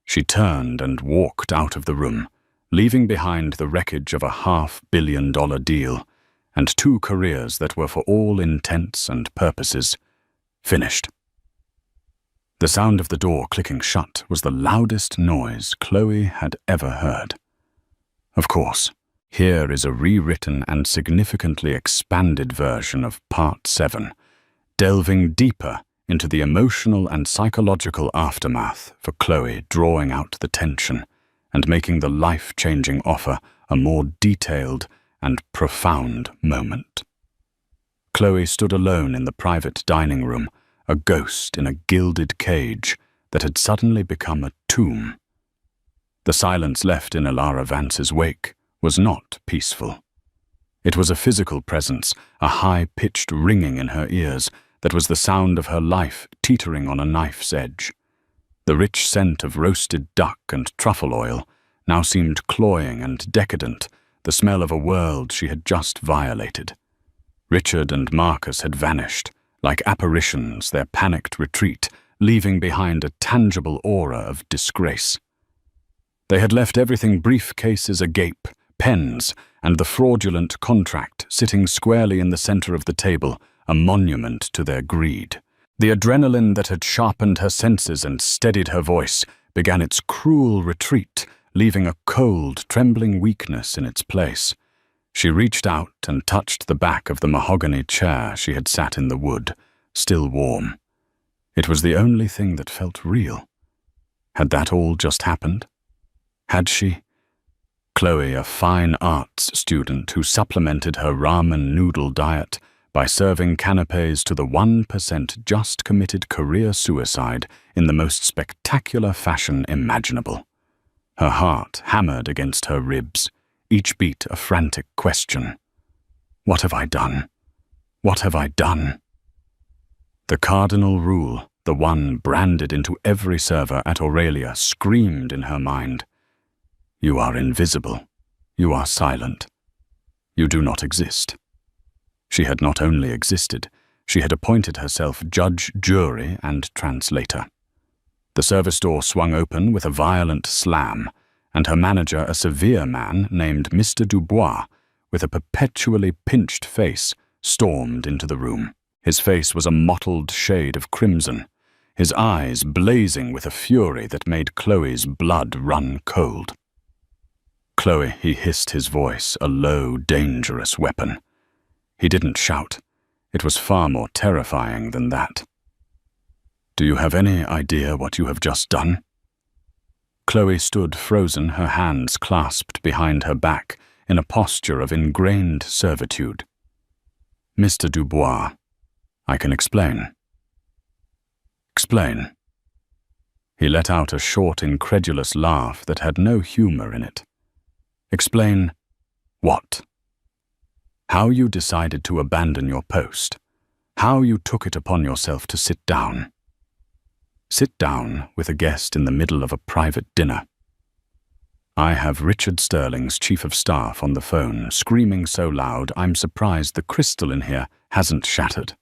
she turned and walked out of the room, leaving behind the wreckage of a $500 million deal and two careers that were for all intents and purposes finished. The sound of the door clicking shut was the loudest noise Chloe had ever heard. Of course, here is a rewritten and significantly expanded version of Part 7, delving deeper into the emotional and psychological aftermath for Chloe, drawing out the tension and making the life-changing offer a more detailed and profound moment. Chloe stood alone in the private dining room, a ghost in a gilded cage that had suddenly become a tomb. The silence left in Ilara Vance's wake was not peaceful. It was a physical presence, a high-pitched ringing in her ears that was the sound of her life teetering on a knife's edge. The rich scent of roasted duck and truffle oil now seemed cloying and decadent, the smell of a world she had just violated. Richard and Marcus had vanished, like apparitions, their panicked retreat, leaving behind a tangible aura of disgrace. They had left everything, briefcases agape, pens, and the fraudulent contract sitting squarely in the center of the table, a monument to their greed. The adrenaline that had sharpened her senses and steadied her voice began its cruel retreat, leaving a cold, trembling weakness in its place. She reached out and touched the back of the mahogany chair she had sat in the wood, still warm. It was the only thing that felt real. Had that all just happened? Had she? Chloe, a fine arts student who supplemented her ramen noodle diet by serving canapes to the 1% just committed career suicide in the most spectacular fashion imaginable. Her heart hammered against her ribs, each beat a frantic question. What have I done? What have I done? The cardinal rule, the one branded into every server at Aurelia, screamed in her mind. You are invisible. You are silent. You do not exist. She had not only existed, she had appointed herself judge, jury, and translator. The service door swung open with a violent slam, and her manager, a severe man named Mr. Dubois, with a perpetually pinched face, stormed into the room. His face was a mottled shade of crimson, his eyes blazing with a fury that made Chloe's blood run cold. Chloe, he hissed his voice, a low, dangerous weapon. He didn't shout. It was far more terrifying than that. Do you have any idea what you have just done? Chloe stood frozen, her hands clasped behind her back in a posture of ingrained servitude. Mr. Dubois, I can explain. Explain. He let out a short, incredulous laugh that had no humor in it. Explain what? How you decided to abandon your post. How you took it upon yourself to sit down. Sit down with a guest in the middle of a private dinner. I have Richard Sterling's chief of staff on the phone, screaming so loud I'm surprised the crystal in here hasn't shattered.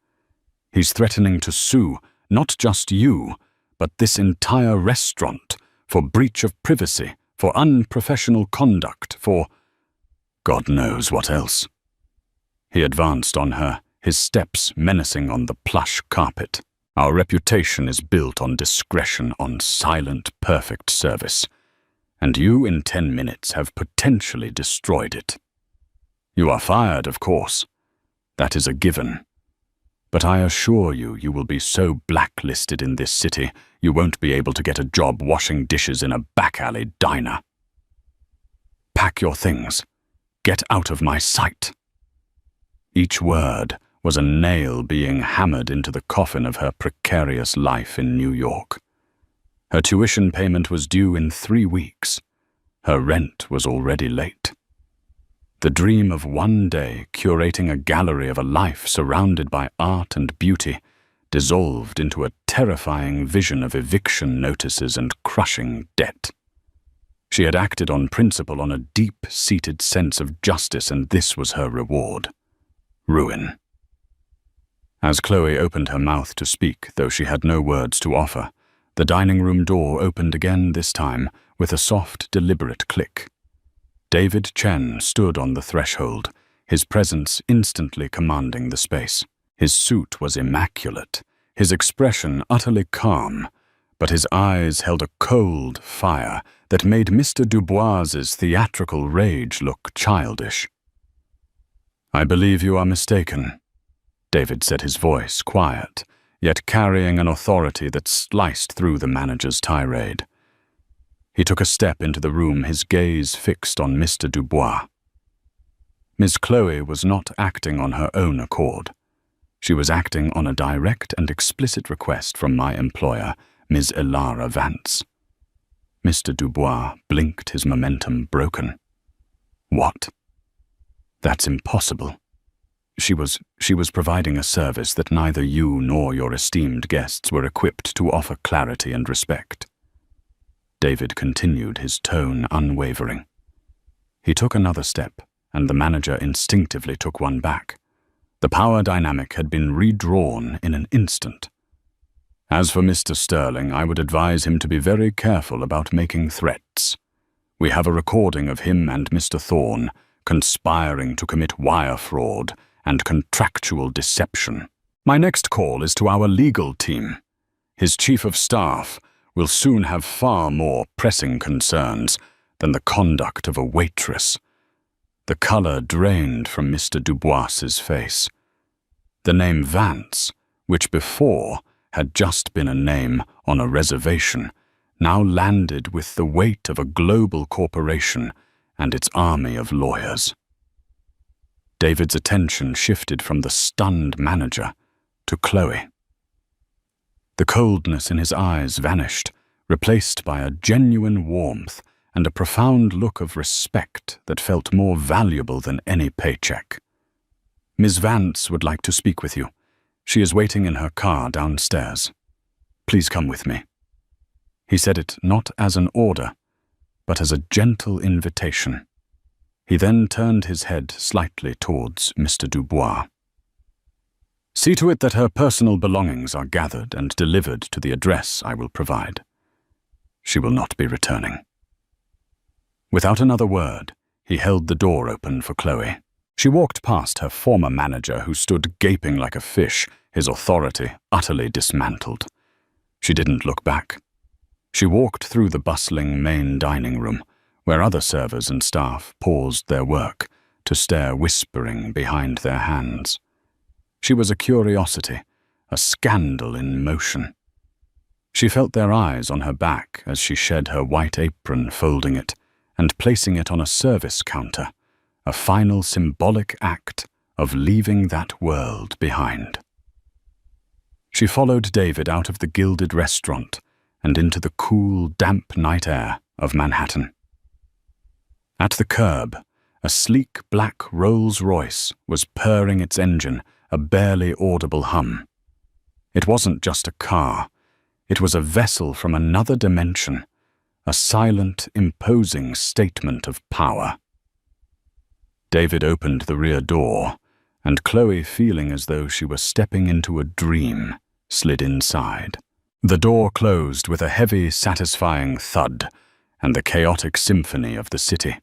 He's threatening to sue not just you, but this entire restaurant for breach of privacy, for unprofessional conduct, for God knows what else. He advanced on her, his steps menacing on the plush carpet. Our reputation is built on discretion, on silent, perfect service. And you, in 10 minutes, have potentially destroyed it. You are fired, of course. That is a given. But I assure you, you will be so blacklisted in this city, you won't be able to get a job washing dishes in a back-alley diner. Pack your things. Get out of my sight. Each word was a nail being hammered into the coffin of her precarious life in New York. Her tuition payment was due in 3 weeks. Her rent was already late. The dream of one day curating a gallery of a life surrounded by art and beauty dissolved into a terrifying vision of eviction notices and crushing debt. She had acted on principle, on a deep-seated sense of justice, and this was her reward: ruin. As Chloe opened her mouth to speak, though she had no words to offer, the dining room door opened again, this time with a soft, deliberate click. David Chen stood on the threshold, his presence instantly commanding the space. His suit was immaculate, his expression utterly calm, but his eyes held a cold fire that made Mr. Dubois's theatrical rage look childish. "I believe you are mistaken," David said, his voice quiet, yet carrying an authority that sliced through the manager's tirade. He took a step into the room, his gaze fixed on Mr. Dubois. Miss Chloe was not acting on her own accord. She was acting on a direct and explicit request from my employer, Ms. Elara Vance. Mr. Dubois blinked, his momentum broken. "What?" "That's impossible. She was providing a service that neither you nor your esteemed guests were equipped to offer clarity and respect." David continued, his tone unwavering. He took another step, and the manager instinctively took one back. The power dynamic had been redrawn in an instant. "As for Mr. Sterling, I would advise him to be very careful about making threats. We have a recording of him and Mr. Thorne conspiring to commit wire fraud and contractual deception. My next call is to our legal team. His chief of staff will soon have far more pressing concerns than the conduct of a waitress." The color drained from Mr. Dubois's face. The name Vance, which before had just been a name on a reservation, now landed with the weight of a global corporation and its army of lawyers. David's attention shifted from the stunned manager to Chloe. The coldness in his eyes vanished, replaced by a genuine warmth and a profound look of respect that felt more valuable than any paycheck. "Ms. Vance would like to speak with you. She is waiting in her car downstairs. Please come with me." He said it not as an order, but as a gentle invitation. He then turned his head slightly towards Mr. Dubois. "See to it that her personal belongings are gathered and delivered to the address I will provide. She will not be returning." Without another word, he held the door open for Chloe. She walked past her former manager, who stood gaping like a fish, his authority utterly dismantled. She didn't look back. She walked through the bustling main dining room, where other servers and staff paused their work to stare whispering behind their hands. She was a curiosity, a scandal in motion. She felt their eyes on her back as she shed her white apron, folding it and placing it on a service counter, a final symbolic act of leaving that world behind. She followed David out of the gilded restaurant and into the cool, damp night air of Manhattan. At the curb, a sleek black Rolls-Royce was purring its engine, a barely audible hum. It wasn't just a car. It was a vessel from another dimension, a silent, imposing statement of power. David opened the rear door, and Chloe, feeling as though she were stepping into a dream, slid inside. The door closed with a heavy, satisfying thud and the chaotic symphony of the city.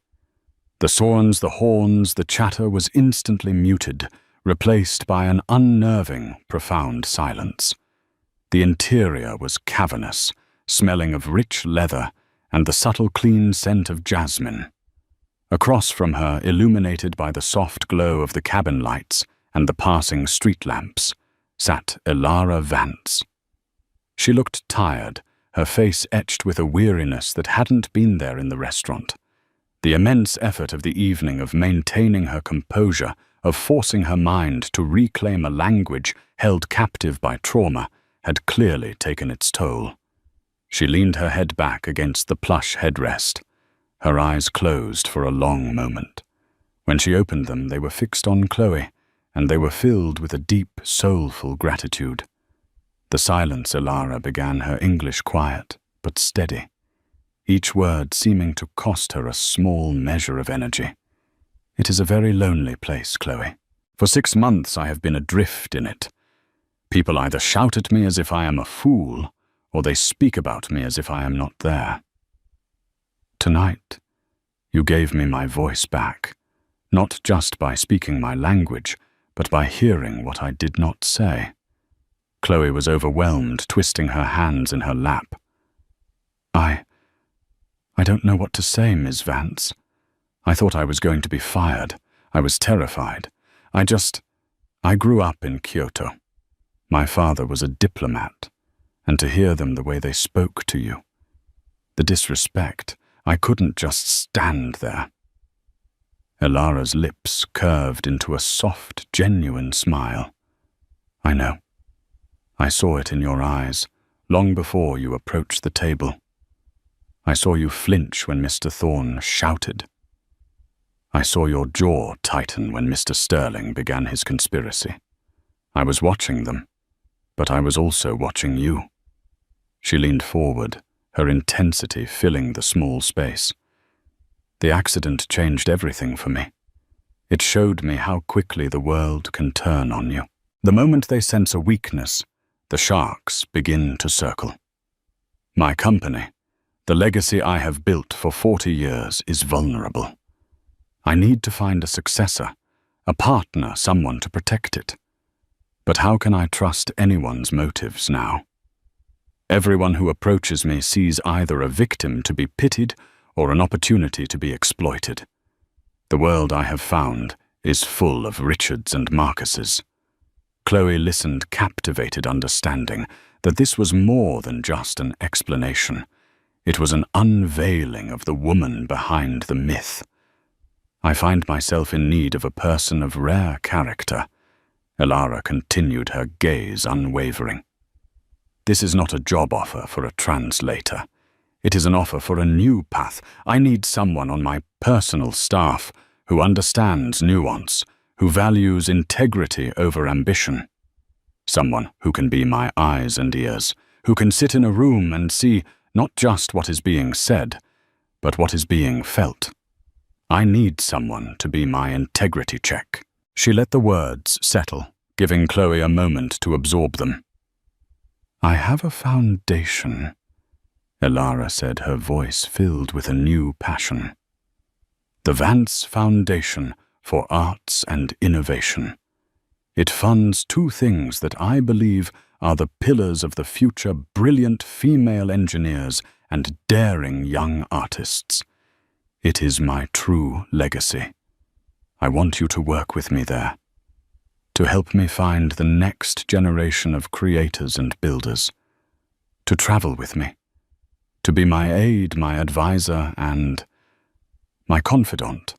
The swans, the horns, the chatter was instantly muted, replaced by an unnerving, profound silence. The interior was cavernous, smelling of rich leather and the subtle clean scent of jasmine. Across from her, illuminated by the soft glow of the cabin lights and the passing street lamps, sat Elara Vance. She looked tired, her face etched with a weariness that hadn't been there in the restaurant. The immense effort of the evening of maintaining her composure, of forcing her mind to reclaim a language held captive by trauma, had clearly taken its toll. She leaned her head back against the plush headrest. Her eyes closed for a long moment. When she opened them, they were fixed on Chloe, and they were filled with a deep, soulful gratitude. The silence Elara began her English quiet, but steady, each word seeming to cost her a small measure of energy. It is a very lonely place, Chloe. For 6 months I have been adrift in it. People either shout at me as if I am a fool, or they speak about me as if I am not there. Tonight, you gave me my voice back, not just by speaking my language, but by hearing what I did not say. Chloe was overwhelmed, twisting her hands in her lap. I don't know what to say, Ms. Vance. I thought I was going to be fired. I was terrified. I grew up in Kyoto. My father was a diplomat, and to hear them the way they spoke to you, the disrespect, I couldn't just stand there. Elara's lips curved into a soft, genuine smile. I know. I saw it in your eyes, long before you approached the table. I saw you flinch when Mr. Thorne shouted. I saw your jaw tighten when Mr. Sterling began his conspiracy. I was watching them, but I was also watching you. She leaned forward, her intensity filling the small space. The accident changed everything for me. It showed me how quickly the world can turn on you. The moment they sense a weakness, the sharks begin to circle. My company, the legacy I have built for 40 years, is vulnerable. I need to find a successor, a partner, someone to protect it. But how can I trust anyone's motives now? Everyone who approaches me sees either a victim to be pitied or an opportunity to be exploited. The world I have found is full of Richards and Marcuses. Chloe listened, captivated, understanding that this was more than just an explanation. It was an unveiling of the woman behind the myth. I find myself in need of a person of rare character. Elara continued, her gaze unwavering. This is not a job offer for a translator. It is an offer for a new path. I need someone on my personal staff who understands nuance, who values integrity over ambition. Someone who can be my eyes and ears, who can sit in a room and see not just what is being said, but what is being felt. I need someone to be my integrity check. She let the words settle, giving Chloe a moment to absorb them. I have a foundation, Elara said, her voice filled with a new passion. The Vance Foundation for Arts and Innovation. It funds 2 things that I believe are the pillars of the future: brilliant female engineers and daring young artists. It is my true legacy. I want you to work with me there, to help me find the next generation of creators and builders, to travel with me, to be my aide, my advisor, and my confidant.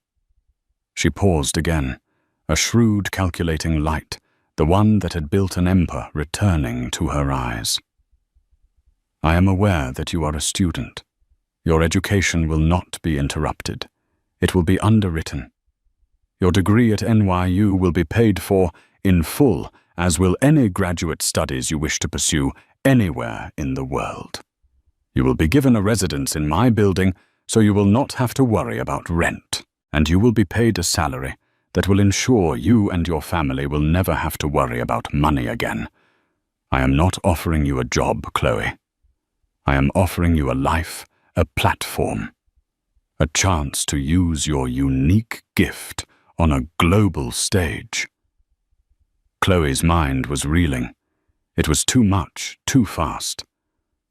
She paused again, a shrewd, calculating light, the one that had built an empire, returning to her eyes. I am aware that you are a student. Your education will not be interrupted. It will be underwritten. Your degree at NYU will be paid for in full, as will any graduate studies you wish to pursue anywhere in the world. You will be given a residence in my building, so you will not have to worry about rent, and you will be paid a salary that will ensure you and your family will never have to worry about money again. I am not offering you a job, Chloe. I am offering you a life, a platform, a chance to use your unique gift on a global stage. Chloe's mind was reeling. It was too much, too fast.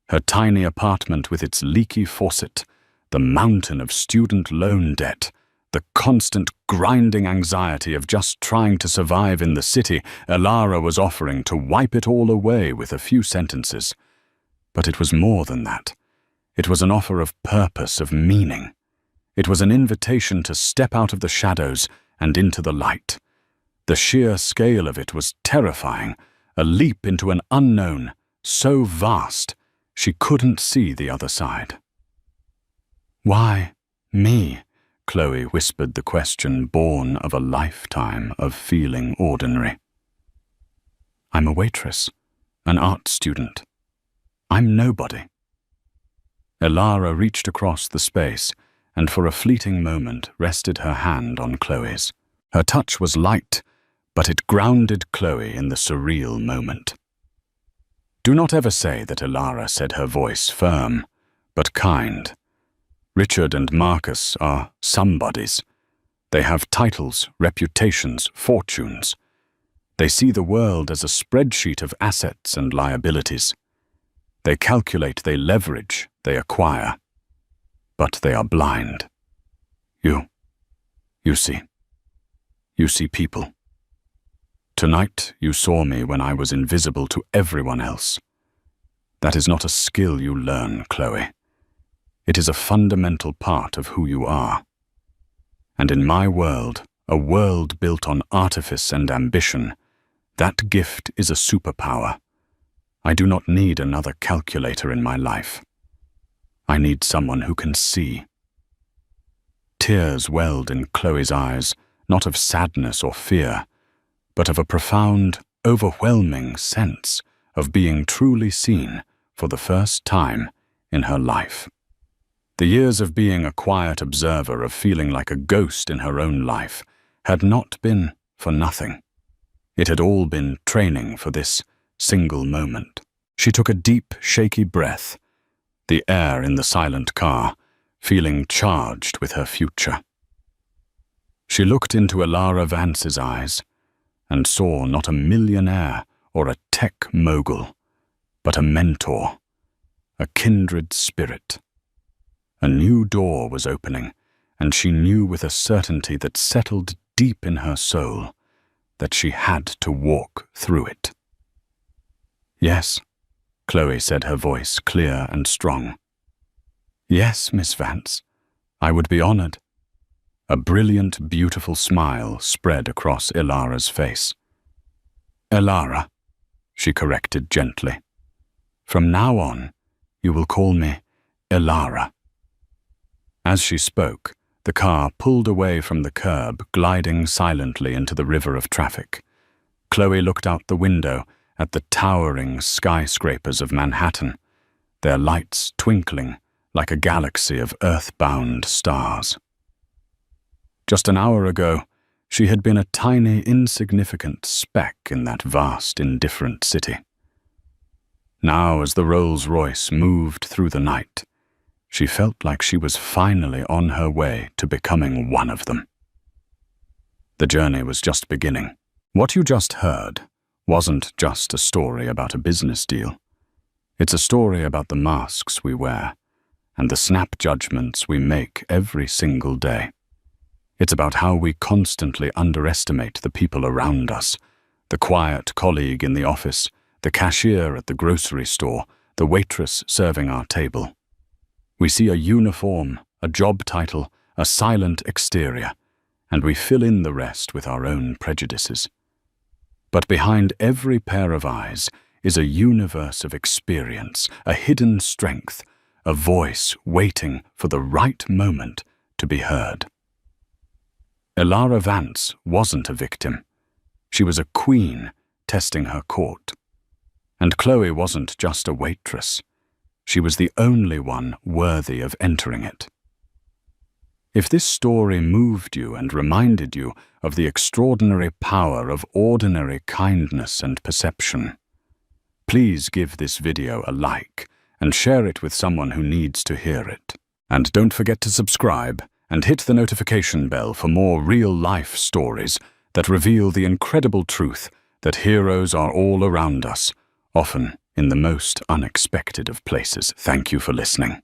Her tiny apartment with its leaky faucet, the mountain of student loan debt, the constant grinding anxiety of just trying to survive in the city Elara was offering to wipe it all away with a few sentences. But it was more than that. It was an offer of purpose, of meaning. It was an invitation to step out of the shadows and into the light. The sheer scale of it was terrifying, a leap into an unknown, so vast she couldn't see the other side. "Why me?" Chloe whispered the question born of a lifetime of feeling ordinary. "I'm a waitress, an art student. I'm nobody." Elara reached across the space and for a fleeting moment rested her hand on Chloe's. Her touch was light, but it grounded Chloe in the surreal moment. Do not ever say that Elara said her voice firm, but kind. Richard and Marcus are somebodies. They have titles, reputations, fortunes. They see the world as a spreadsheet of assets and liabilities. They calculate, they leverage, they acquire. But they are blind. You see. You see people. Tonight you saw me when I was invisible to everyone else. That is not a skill you learn, Chloe. It is a fundamental part of who you are. And in my world, a world built on artifice and ambition, that gift is a superpower. I do not need another calculator in my life. I need someone who can see. Tears welled in Chloe's eyes, not of sadness or fear, but of a profound, overwhelming sense of being truly seen for the first time in her life. The years of being a quiet observer, of feeling like a ghost in her own life, had not been for nothing. It had all been training for this single moment. She took a deep, shaky breath, the air in the silent car, feeling charged with her future. She looked into Elara Vance's eyes and saw not a millionaire or a tech mogul, but a mentor, a kindred spirit. A new door was opening, and she knew with a certainty that settled deep in her soul that she had to walk through it. "Yes," Chloe said, her voice clear and strong. "Yes, Miss Vance, I would be honored." A brilliant, beautiful smile spread across Elara's face. "Elara," she corrected gently. "From now on, you will call me Elara." As she spoke, the car pulled away from the curb, gliding silently into the river of traffic. Chloe looked out the window at the towering skyscrapers of Manhattan, their lights twinkling like a galaxy of earthbound stars. Just an hour ago, she had been a tiny, insignificant speck in that vast, indifferent city. Now, as the Rolls-Royce moved through the night, she felt like she was finally on her way to becoming one of them. The journey was just beginning. What you just heard wasn't just a story about a business deal. It's a story about the masks we wear and the snap judgments we make every single day. It's about how we constantly underestimate the people around us, the quiet colleague in the office, the cashier at the grocery store, the waitress serving our table. We see a uniform, a job title, a silent exterior, and we fill in the rest with our own prejudices. But behind every pair of eyes is a universe of experience, a hidden strength, a voice waiting for the right moment to be heard. Elara Vance wasn't a victim. She was a queen testing her court. And Chloe wasn't just a waitress. She was the only one worthy of entering it. If this story moved you and reminded you of the extraordinary power of ordinary kindness and perception, please give this video a like and share it with someone who needs to hear it. And don't forget to subscribe and hit the notification bell for more real-life stories that reveal the incredible truth that heroes are all around us, often in the most unexpected of places. Thank you for listening.